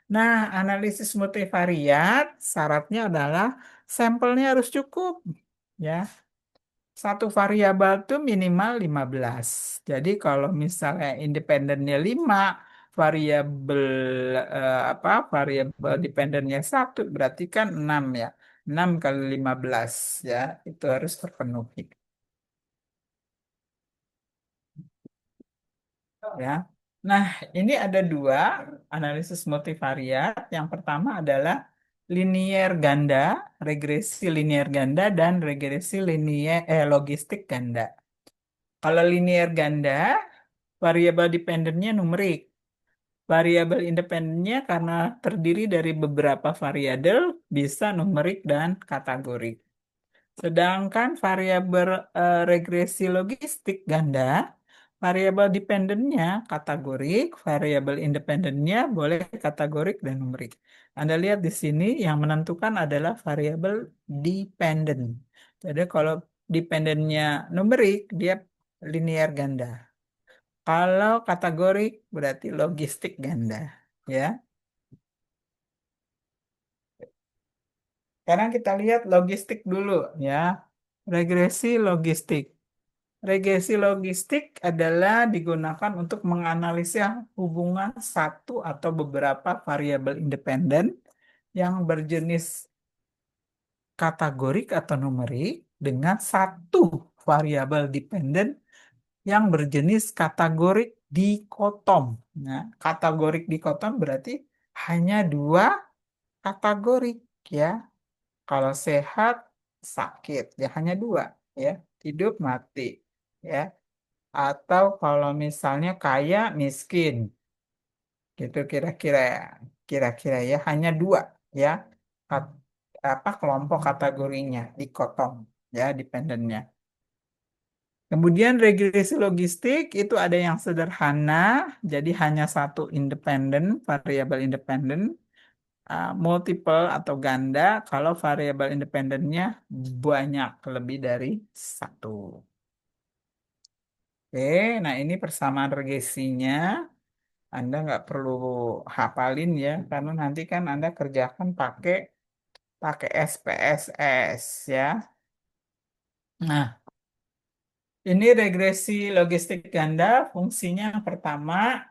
Nah, analisis multivariat syaratnya adalah sampelnya harus cukup. Ya, satu variabel itu minimal 15. Jadi kalau misalnya independennya 5, variabel variabel dependennya satu berarti kan 6 ya. 6 kali 15 ya, itu harus terpenuhi ya. Nah, ini ada dua analisis multivariat. Yang pertama adalah linear ganda, regresi linear ganda dan regresi logistik ganda. Kalau linear ganda, variabel dependennya numerik. Variabel independennya karena terdiri dari beberapa variabel bisa numerik dan kategorik. Sedangkan variabel regresi logistik ganda, variabel dependennya kategorik, variabel independennya boleh kategorik dan numerik. Anda lihat di sini yang menentukan adalah variabel dependent. Jadi kalau dependennya numerik, dia linear ganda. Kalau kategorik berarti logistik ganda, ya. Sekarang kita lihat logistik dulu, ya. Regresi logistik. Regresi logistik adalah digunakan untuk menganalisa hubungan satu atau beberapa variabel independen yang berjenis kategorik atau numerik dengan satu variabel dependen yang berjenis kategorik dikotom. Nah, kategorik dikotom berarti hanya dua kategorik ya. Kalau sehat, sakit, ya hanya dua ya. Hidup, mati ya. Atau kalau misalnya kaya, miskin, gitu kira-kira ya hanya dua ya. Kat- kelompok kategorinya dikotom ya dependennya. Kemudian regresi logistik itu ada yang sederhana, jadi hanya satu independen, variabel independen, multiple atau ganda kalau variabel independennya banyak, lebih dari satu. Oke, nah ini persamaan regresinya. Anda nggak perlu hafalin ya, karena nanti kan Anda kerjakan pakai pakai SPSS ya. Nah, ini regresi logistik ganda, fungsinya yang pertama,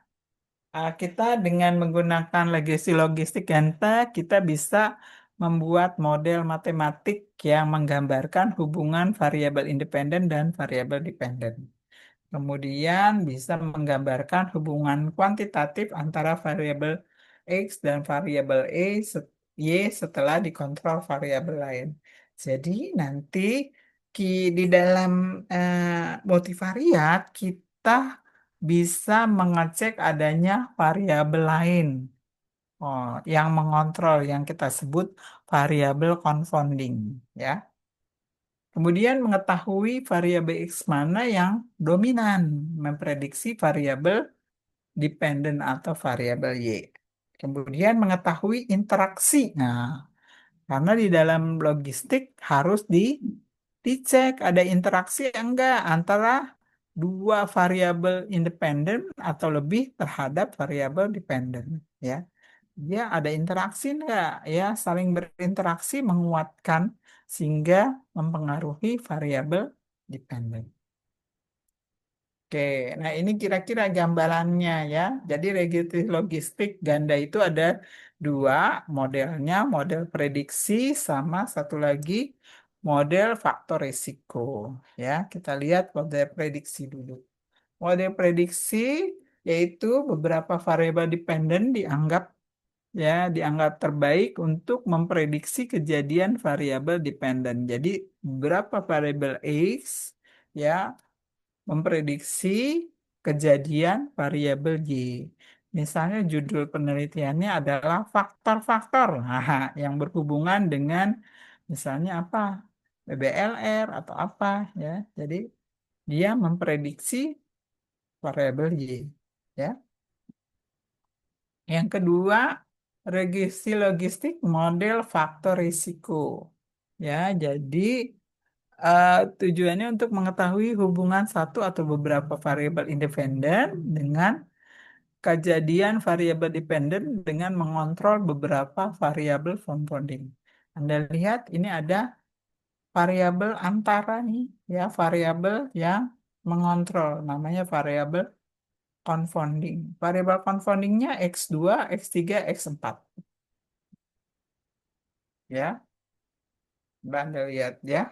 kita dengan menggunakan regresi logistik ganda, kita bisa membuat model matematik yang menggambarkan hubungan variabel independen dan variabel dependen. Kemudian bisa menggambarkan hubungan kuantitatif antara variabel X dan variabel Y setelah dikontrol variabel lain. Jadi nanti di dalam multivariat kita bisa mengecek adanya variabel lain, yang mengontrol yang kita sebut variabel confounding ya. Kemudian mengetahui variabel X mana yang dominan, memprediksi variabel dependen atau variabel Y. Kemudian mengetahui interaksi. Nah, karena di dalam logistik harus dicek ada interaksi enggak antara dua variabel independen atau lebih terhadap variabel dependen, ya. Dia ada interaksi enggak, ya, saling berinteraksi menguatkan sehingga mempengaruhi variabel dependen. Oke, nah ini kira-kira gambarannya ya. Jadi registry logistik ganda itu ada dua modelnya, model prediksi sama satu lagi model faktor risiko. Ya, kita lihat model prediksi dulu. Model prediksi yaitu beberapa variabel dependen dianggap terbaik untuk memprediksi kejadian variabel dependen. Jadi beberapa variabel X ya memprediksi kejadian variabel Y. Misalnya judul penelitiannya adalah faktor-faktor yang berhubungan dengan misalnya apa? BBLR atau apa ya. Jadi dia memprediksi variabel Y ya. Yang kedua, regresi logistik model faktor risiko. Ya, jadi tujuannya untuk mengetahui hubungan satu atau beberapa variabel independen dengan kejadian variabel dependen dengan mengontrol beberapa variabel compounding. Anda lihat ini ada variabel antara nih, ya variabel yang mengontrol, namanya variabel confounding. Variabel confoundingnya X2, X3, X4. Ya, Mbak Anda lihat ya.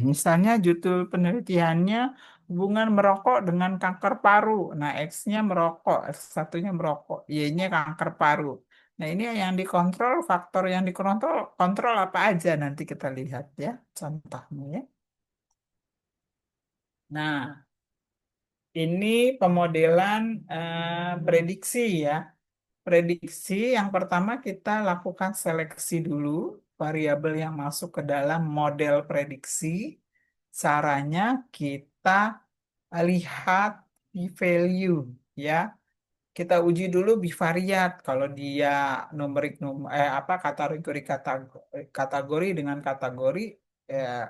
Misalnya judul penelitiannya hubungan merokok dengan kanker paru. Nah, X-nya merokok, X1-nya merokok, Y-nya kanker paru. Nah, ini yang dikontrol, faktor yang dikontrol, kontrol apa aja nanti kita lihat ya, contohnya ya. Nah, ini pemodelan prediksi ya. Prediksi yang pertama kita lakukan seleksi dulu variabel yang masuk ke dalam model prediksi. Caranya kita lihat p-value ya. Kita uji dulu bivariat kalau dia numerik apa kategori dengan kategori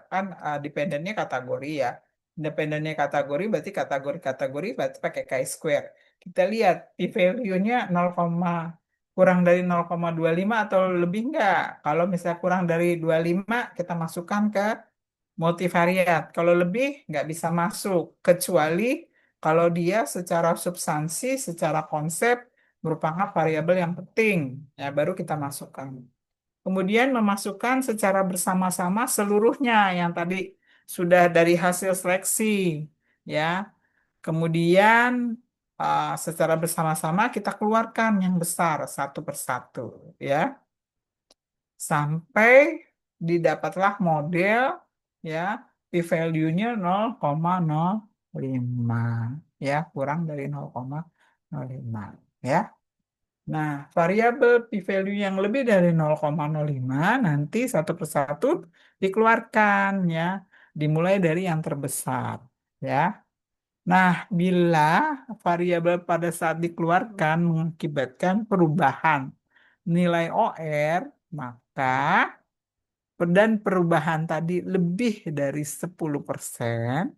kan dependennya kategori ya. Independennya kategori berarti kategori berarti pakai chi-square. Kita lihat p-value-nya 0, kurang dari 0,25 atau lebih enggak. Kalau misalnya kurang dari 25 kita masukkan ke multivariat. Kalau lebih nggak bisa masuk, kecuali kalau dia secara substansi, secara konsep merupakan variabel yang penting, ya baru kita masukkan. Kemudian memasukkan secara bersama-sama seluruhnya yang tadi sudah dari hasil seleksi, ya. Kemudian secara bersama-sama kita keluarkan yang besar satu persatu, ya sampai didapatlah model ya p-value-nya 0,05 ya kurang dari 0,05 ya. Nah, variabel p-value yang lebih dari 0,05 nanti satu persatu dikeluarkan ya, dimulai dari yang terbesar ya. Nah, bila variabel pada saat dikeluarkan mengakibatkan perubahan nilai OR, maka dan perubahan tadi lebih dari 10%,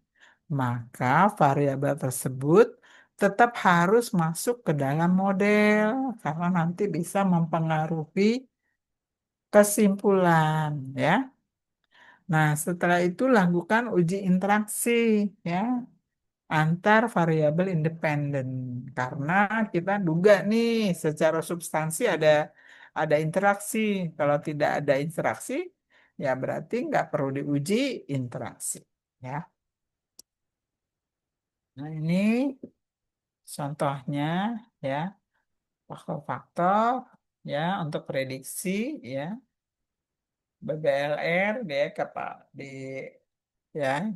maka variabel tersebut tetap harus masuk ke dalam model karena nanti bisa mempengaruhi kesimpulan ya. Nah, setelah itu lakukan uji interaksi ya antar variabel independen karena kita duga nih secara substansi ada interaksi. Kalau tidak ada interaksi, ya berarti nggak perlu diuji interaksi. Ya, nah ini contohnya ya faktor-faktor ya untuk prediksi ya BBLR dia di ya.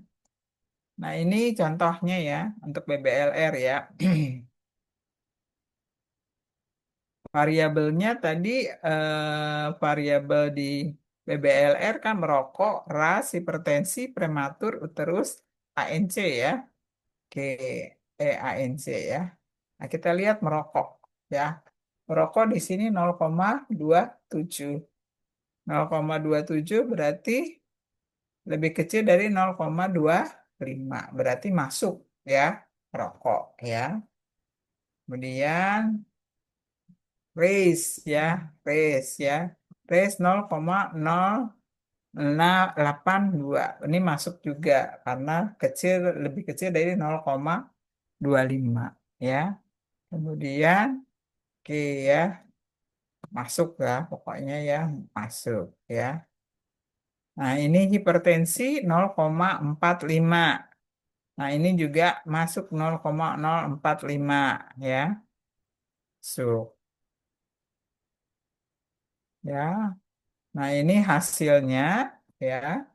Nah ini contohnya ya untuk BBLR ya. Variabelnya tadi variabel di BBLR kan merokok, ras, hipertensi, prematur, uterus, ANC ya. Oke, ANC ya. Nah, kita lihat merokok ya. Merokok di sini 0,27. 0,27 berarti lebih kecil dari 0,25. Berarti masuk ya, merokok ya. Kemudian raise ya, raise ya. Raise 0,082. Ini masuk juga karena lebih kecil dari 0,25. 25 ya. Kemudian oke ya, masuk ya, pokoknya ya masuk ya. Nah, ini hipertensi 0,45. Nah, ini juga masuk 0,045 ya. So, ya. Nah, ini hasilnya ya.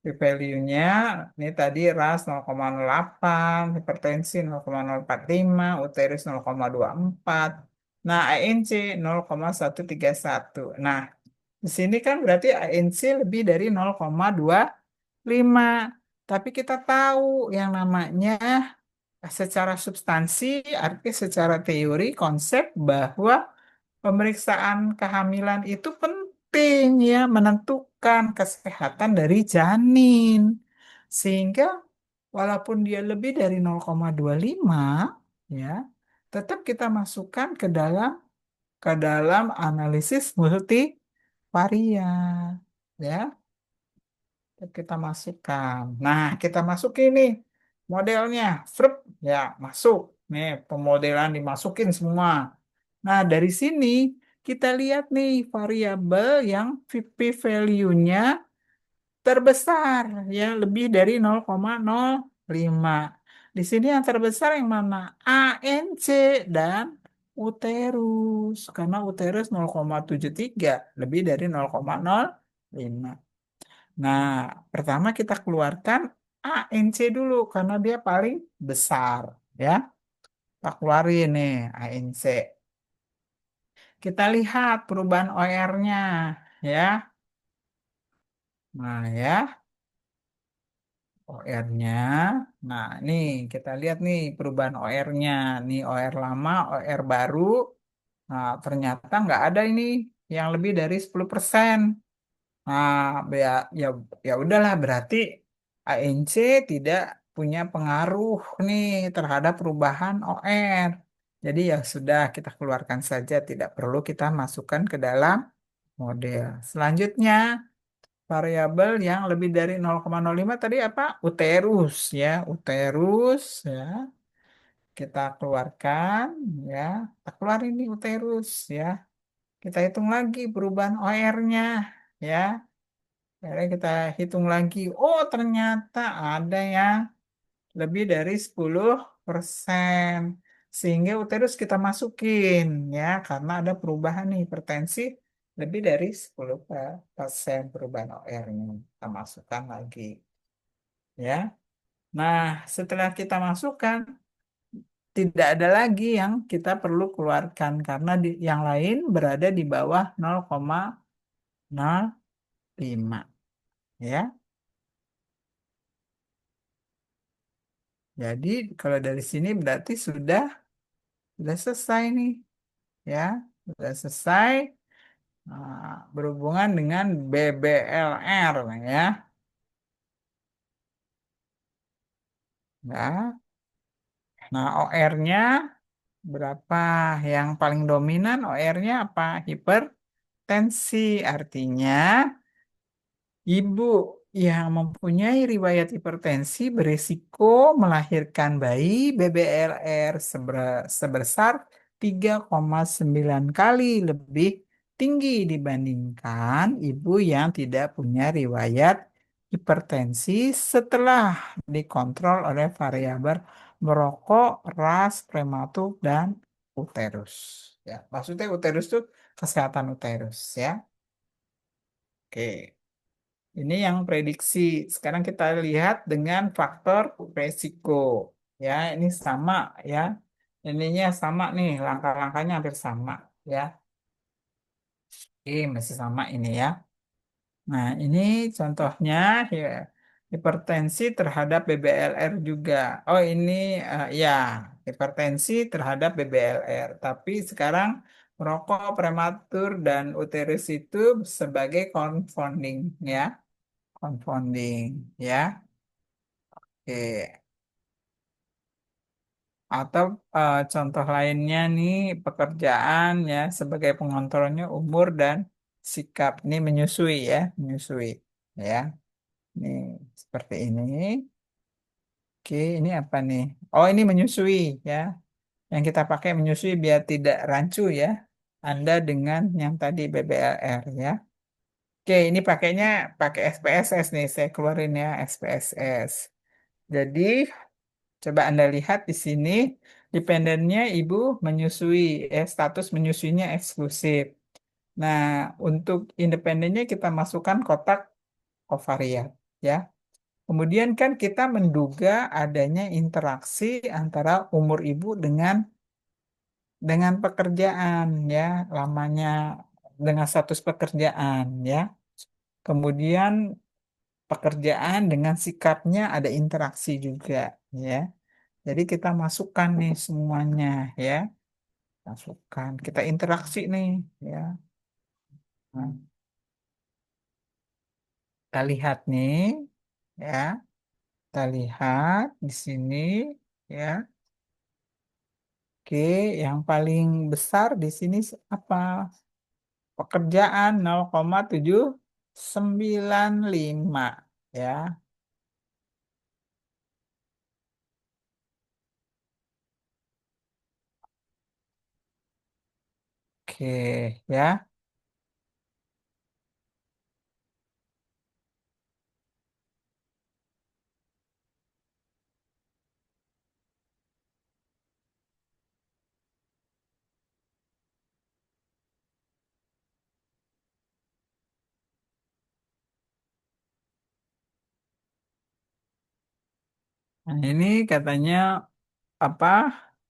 P-value-nya ini tadi RAS 0,08, hipertensi 0,045, uterus 0,24. Nah, ANC 0,131. Nah, di sini kan berarti ANC lebih dari 0,25. Tapi kita tahu yang namanya secara substansi, arti secara teori, konsep bahwa pemeriksaan kehamilan itu penting ya, menentukan kesehatan dari janin. Sehingga walaupun dia lebih dari 0,25 ya, tetap kita masukkan ke dalam analisis multivariat ya. Kita masukkan. Nah, kita masukin nih modelnya. Frup, ya masuk. Nih, pemodelan dimasukin semua. Nah, dari sini kita lihat nih variabel yang p-value-nya terbesar, ya lebih dari 0,05. Di sini yang terbesar yang mana? ANC dan uterus. Karena uterus 0,73, lebih dari 0,05. Nah, pertama kita keluarkan ANC dulu karena dia paling besar, ya. Kita keluarin nih ANC. Kita lihat perubahan OR-nya, ya. Nah, ya, OR-nya. Nah, nih kita lihat nih perubahan OR-nya. Nih OR lama, OR baru. Nah, ternyata nggak ada ini yang lebih dari 10%. Nah, ya, ya, ya udahlah berarti ANC tidak punya pengaruh nih terhadap perubahan OR. Jadi ya sudah kita keluarkan saja, tidak perlu kita masukkan ke dalam model. Selanjutnya, variabel yang lebih dari 0,05 tadi apa? Uterus ya, uterus ya. Kita keluarkan ya. Kita keluarin nih uterus ya. Kita hitung lagi perubahan OR-nya ya. Akhirnya kita hitung lagi. Oh, ternyata ada yang lebih dari 10%. Sehingga uterus kita masukin ya, karena ada perubahan nih hipertensi lebih dari 10% perubahan OR-nya. Kita masukkan lagi ya. Nah, setelah kita masukkan, tidak ada lagi yang kita perlu keluarkan karena yang lain berada di bawah 0,05 ya. Jadi kalau dari sini berarti sudah selesai nih ya, sudah selesai berhubungan dengan BBLR ya. Ya. Nah, OR-nya berapa? Yang paling dominan OR-nya apa? Hipertensi. Artinya ibu yang mempunyai riwayat hipertensi berisiko melahirkan bayi BBLR sebesar 3,9 kali lebih tinggi dibandingkan ibu yang tidak punya riwayat hipertensi setelah dikontrol oleh variabel merokok, ras, prematur, dan uterus. Ya, maksudnya uterus itu kesehatan uterus ya. Oke. Ini yang prediksi. Sekarang kita lihat dengan faktor resiko. Ya, ini sama ya. Ininya sama nih, langkah-langkahnya hampir sama ya. Oke, masih sama ini ya. Nah, ini contohnya ya, hipertensi terhadap BBLR juga. Oh, ini ya, hipertensi terhadap BBLR. Tapi sekarang merokok prematur dan uterus itu sebagai confounding ya. Confounding ya. Oke. Atau contoh lainnya nih pekerjaan ya sebagai pengontrolnya umur dan sikap. Ini menyusui ya, menyusui ya. Ini seperti ini. Oke, ini apa nih? Oh, ini menyusui ya. Yang kita pakai menyusui biar tidak rancu ya. Anda dengan yang tadi BBLR ya. Oke, ini pakainya pakai SPSS nih. Saya keluarin ya SPSS. Jadi, coba Anda lihat di sini, dependennya Ibu menyusui, status menyusuinya eksklusif. Nah, untuk independennya kita masukkan kotak kovariat ya. Kemudian kan kita menduga adanya interaksi antara umur ibu dengan pekerjaan ya, lamanya dengan status pekerjaan ya. Kemudian pekerjaan dengan sikapnya ada interaksi juga ya. Jadi kita masukkan nih semuanya ya, masukkan. Kita interaksi nih ya. Nah, kita lihat nih ya, kita lihat di sini ya. Oke, yang paling besar di sini apa? Pekerjaan 0,795 ya. Oke, ya. Nah, ini katanya apa?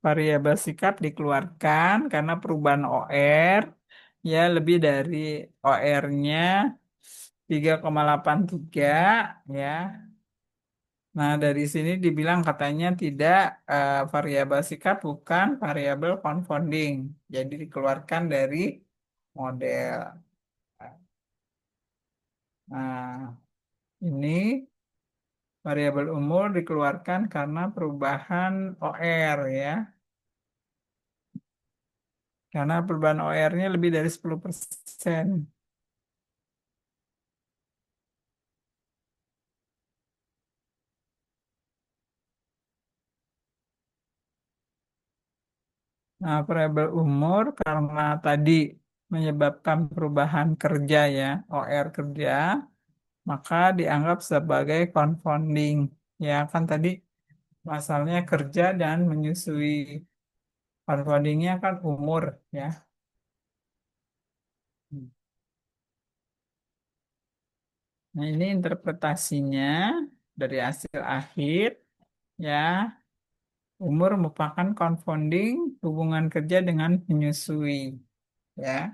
Variabel sikap dikeluarkan karena perubahan OR ya lebih dari OR-nya 3,83 ya. Nah, dari sini dibilang katanya tidak variabel sikap bukan variabel confounding. Jadi dikeluarkan dari model. Nah, ini variabel umur dikeluarkan karena perubahan OR ya. Karena perubahan OR-nya lebih dari 10%. Nah, variabel umur karena tadi menyebabkan perubahan kerja ya, OR kerja, maka dianggap sebagai confounding. Ya, kan tadi masalahnya kerja dan menyusui. Confoundingnya kan umur ya. Nah, ini interpretasinya dari hasil akhir ya. Umur merupakan confounding hubungan kerja dengan menyusui ya.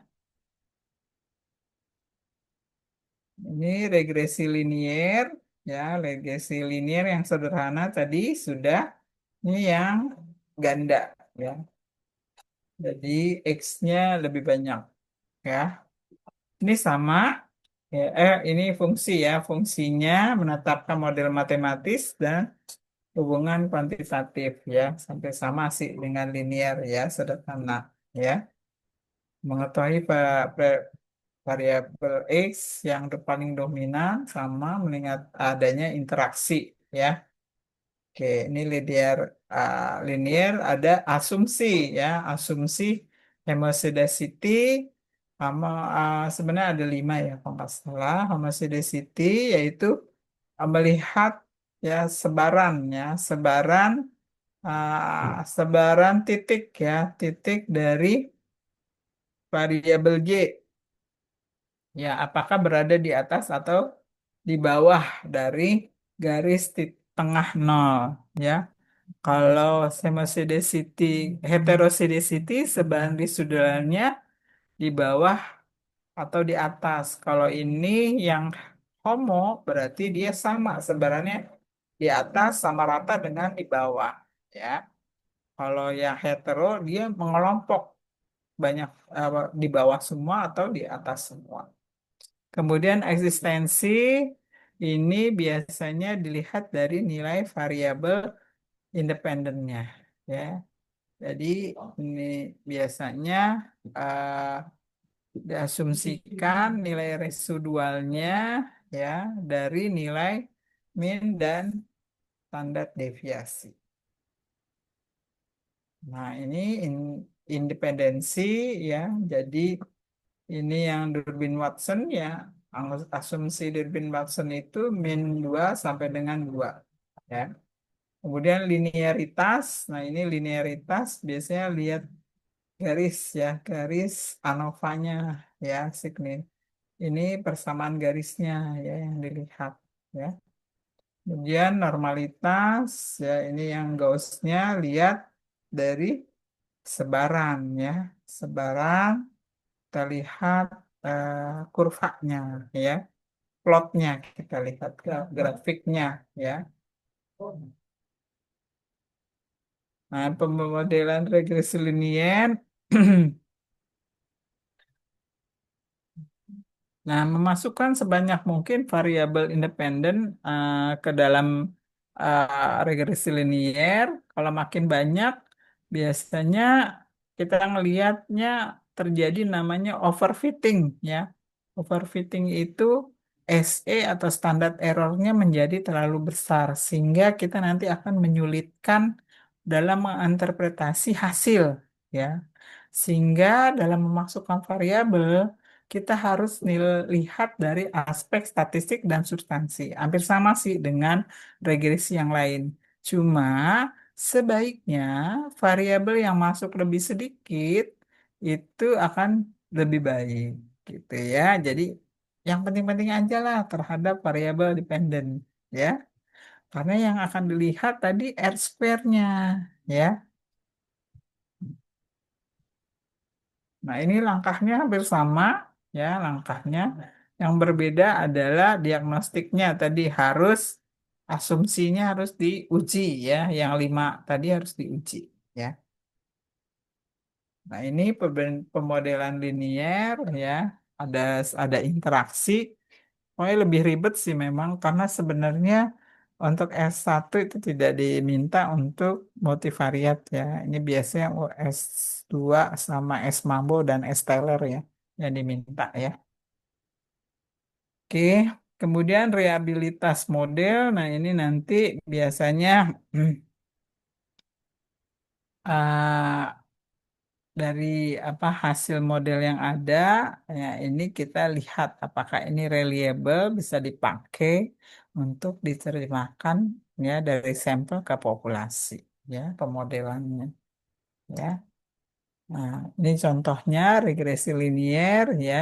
Ini regresi linier ya, regresi linier yang sederhana tadi sudah. Ini yang ganda ya. Jadi X-nya lebih banyak ya. Ini sama ya, ini fungsi ya, fungsinya menetapkan model matematis dan hubungan kuantitatif ya, sampai sama sih dengan linear ya, sederhana ya. Mengetahui variabel X yang paling dominan sama melihat adanya interaksi ya. Oke, ini linear ada asumsi ya, asumsi homoscedasty sama sebenarnya ada 5 ya kalau nggak salah. Homoscedasty yaitu melihat ya sebaran titik ya, titik dari variabel G. Ya, apakah berada di atas atau di bawah dari garis tengah nol ya. Kalau semosidicity, heterosidicity sebaran residualnya di bawah atau di atas. Kalau ini yang homo berarti dia sama sebarannya di atas sama rata dengan di bawah ya. Kalau yang hetero dia mengelompok banyak di bawah semua atau di atas semua. Kemudian eksistensi ini biasanya dilihat dari nilai variabel independennya ya. Jadi ini biasanya eh, diasumsikan nilai residualnya ya dari nilai min dan standar deviasi. Nah, ini independensi ya. Jadi ini yang Durbin Watson ya. Asumsi Durbin Watson itu min 2 sampai dengan 2 ya. Kemudian linearitas. Nah, ini linearitas biasanya lihat garis ya, garis ANOVA-nya ya, signi. Ini persamaan garisnya ya yang dilihat ya. Kemudian normalitas ya, ini yang Gauss-nya lihat dari sebaran ya. Sebaran kita lihat kurvanya ya, plotnya kita lihat grafiknya ya. Nah, pemodelan regresi linier. Nah, memasukkan sebanyak mungkin variabel independen ke dalam regresi linier. Kalau makin banyak, biasanya kita ngelihatnya terjadi namanya overfitting ya. Overfitting itu SE atau standar errornya menjadi terlalu besar sehingga kita nanti akan menyulitkan dalam menginterpretasi hasil ya. Sehingga dalam memasukkan variabel kita harus lihat dari aspek statistik dan substansi. Hampir sama sih dengan regresi yang lain. Cuma sebaiknya variabel yang masuk lebih sedikit itu akan lebih baik gitu ya. Jadi yang penting-penting aja lah terhadap variabel dependen ya. Karena yang akan dilihat tadi R square-nya ya. Nah, ini langkahnya hampir sama ya, langkahnya. Yang berbeda adalah diagnostiknya tadi harus asumsinya harus diuji ya, yang 5 tadi harus diuji ya. Nah, ini pemodelan linier ya, ada interaksi. Pokoknya lebih ribet sih memang karena sebenarnya untuk S1 itu tidak diminta untuk multivariat ya. Ini biasanya S2 sama S Mambo dan S Taylor ya yang diminta ya. Oke, kemudian reliabilitas model. Nah, ini nanti biasanya ah, dari apa hasil model yang ada ya ini kita lihat apakah ini reliable bisa dipakai untuk diterjemahkan ya dari sampel ke populasi ya pemodelannya ya. Nah, ini contohnya regresi linier ya.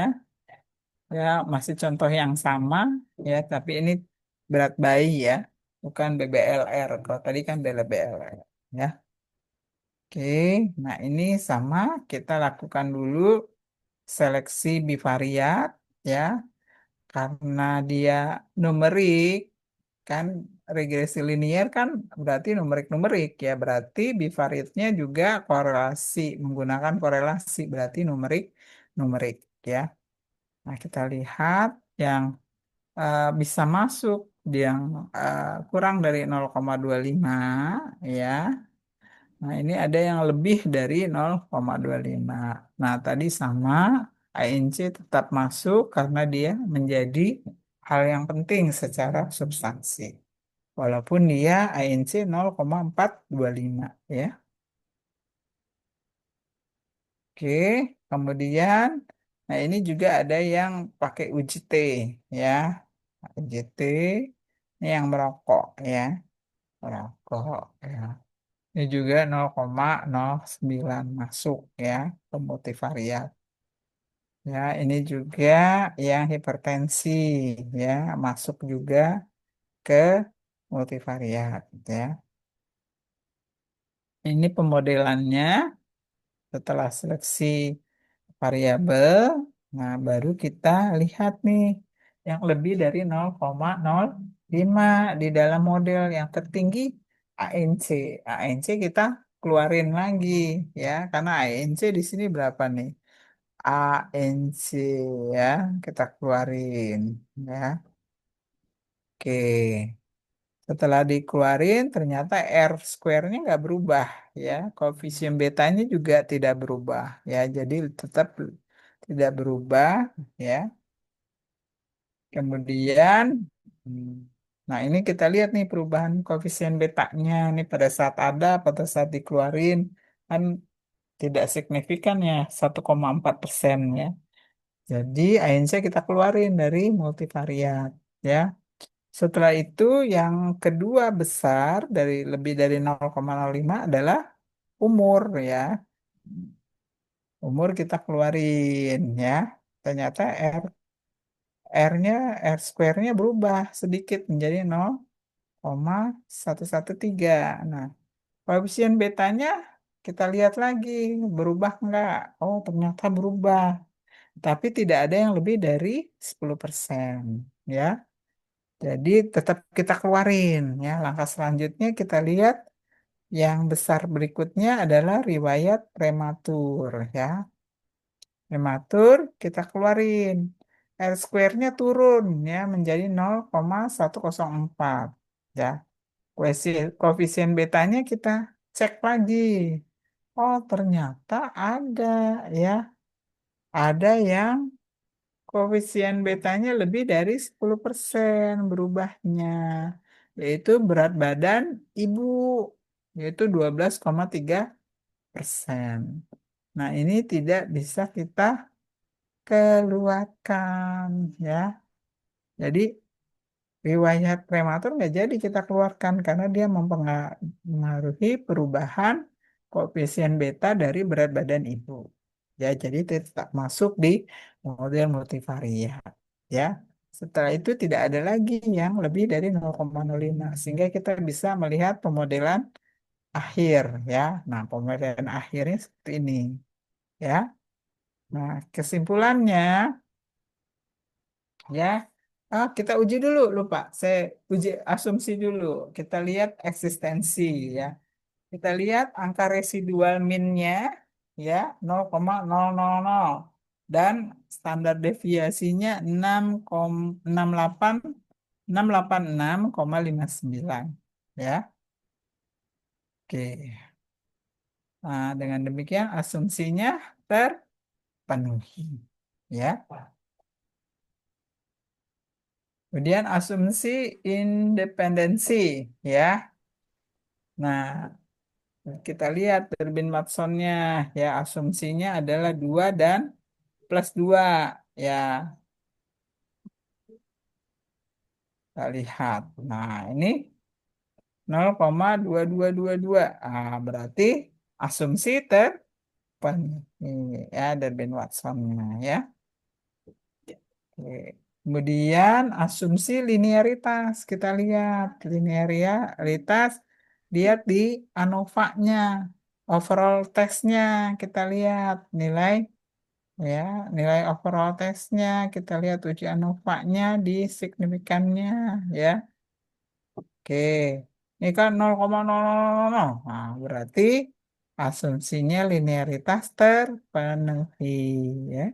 Ya, masih contoh yang sama ya, tapi ini berat bayi ya, bukan BBLR. Kalau tadi kan BLR ya. Oke, nah ini sama kita lakukan dulu seleksi bivariat ya, karena dia numerik kan regresi linier kan berarti numerik-numerik ya, berarti bivariatnya juga korelasi menggunakan korelasi berarti numerik ya. Nah, kita lihat yang bisa masuk yang kurang dari 0,25 ya. Nah, ini ada yang lebih dari 0,25. Nah, tadi sama ANC tetap masuk karena dia menjadi hal yang penting secara substansi. Walaupun dia ANC 0,425 ya. Oke, kemudian nah ini juga ada yang pakai UJT ya. UJT ini yang merokok ya. Merokok ya. Ini juga 0,09 masuk ya ke multivariat. Ya, ini juga yang hipertensi ya masuk juga ke multivariat ya. Ini pemodelannya setelah seleksi variabel. Nah, baru kita lihat nih yang lebih dari 0,05 di dalam model yang tertinggi ANC. ANC kita keluarin lagi ya, karena ANC di sini berapa nih? ANC ya, kita keluarin ya. Oke. Setelah dikeluarin, ternyata R square-nya nggak berubah ya. Koefisien betanya juga tidak berubah ya. Jadi tetap tidak berubah ya. Kemudian hmm, Nah, ini kita lihat nih perubahan koefisien betanya nih pada saat ada, pada saat dikeluarin kan tidak signifikan ya 1,4% ya. Jadi ANC kita keluarin dari multivariat ya. Setelah itu yang kedua besar dari lebih dari 0,05 adalah umur ya. Umur kita keluarin ya. Ternyata R-nya, R square-nya berubah sedikit menjadi 0,113. Nah, koefisien betanya kita lihat lagi berubah enggak? Oh, ternyata berubah. Tapi tidak ada yang lebih dari 10% ya. Jadi tetap kita keluarin ya. Langkah selanjutnya kita lihat yang besar berikutnya adalah riwayat prematur ya. Prematur kita keluarin. R square-nya turun ya menjadi 0,104 ya. Koefisien betanya kita cek lagi. Oh, ternyata ada ya. Ada yang koefisien betanya lebih dari 10% berubahnya, yaitu berat badan ibu, yaitu 12,3%. Nah, ini tidak bisa kita keluarkan ya. Jadi riwayat prematur nggak jadi kita keluarkan karena dia mempengaruhi perubahan koefisien beta dari berat badan ibu. Ya, jadi tetap masuk di model multivariat. Ya, setelah itu tidak ada lagi yang lebih dari 0,05 sehingga kita bisa melihat pemodelan akhir ya. Nah, pemodelan akhirnya seperti ini ya. Nah, kesimpulannya ya. Kita uji dulu, lupa. Saya uji asumsi dulu. Kita lihat eksistensi ya. Kita lihat angka residual min-nya ya 0,000 dan standar deviasinya 6,686,59 ya. Oke. Nah, dengan demikian asumsinya terpenuhi ya. Kemudian asumsi independensi ya. Nah, kita lihat Durbin Watsonnya ya asumsinya adalah 2 dan plus 2 ya. Kita lihat. Nah, ini 0,2222. Berarti asumsi terpenuhi ya Durbin Watsonnya ya. Oke. Kemudian asumsi linearitas. Kita lihat linearitas lihat di ANOVA-nya. Overall testnya kita lihat nilai ya nilai overall testnya kita lihat uji ANOVA-nya di signifikannya ya. Oke, ini kan 0,0000. Nah, berarti asumsinya linearitas terpenuhi ya.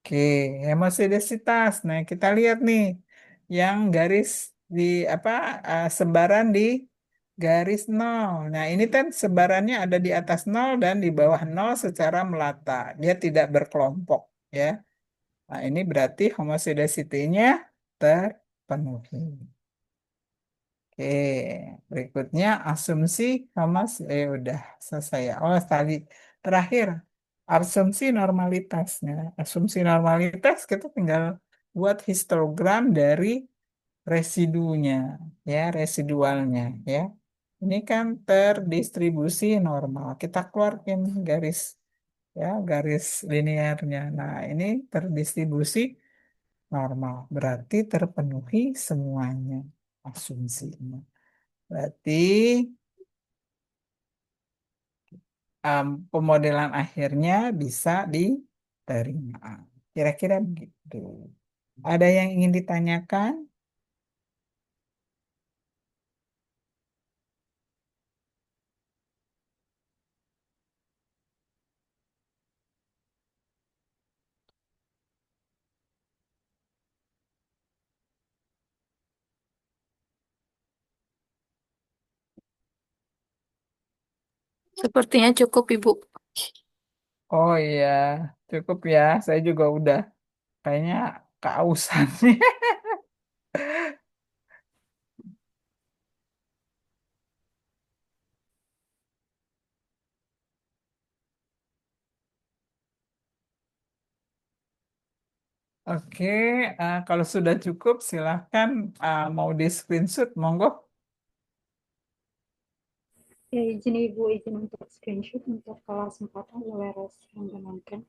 Oke, hemosidesitas. Nah, kita lihat nih yang garis di apa sebaran di garis nol. Nah, ini kan sebarannya ada di atas nol dan di bawah nol secara melata. Dia tidak berkelompok ya. Nah, ini berarti homosidasity-nya terpenuhi. Oke, berikutnya asumsi udah selesai ya. Oh, tadi terakhir asumsi normalitasnya. Asumsi normalitas kita tinggal buat histogram dari residunya, ya, residualnya, ya. Ini kan terdistribusi normal. Kita keluarkan garis, ya, garis linearnya. Nah, ini terdistribusi normal, berarti terpenuhi semuanya asumsinya. Berarti pemodelan akhirnya bisa diterima. Kira-kira begitu. Ada yang ingin ditanyakan? Sepertinya cukup, Ibu. Oh iya, cukup ya. Saya juga udah kayaknya keausan nih. Oke, kalau sudah cukup silahkan mau di screenshot, monggo. Ya, izin Ibu, izin untuk screenshot untuk kelas 4 oleh yang mengenalkan.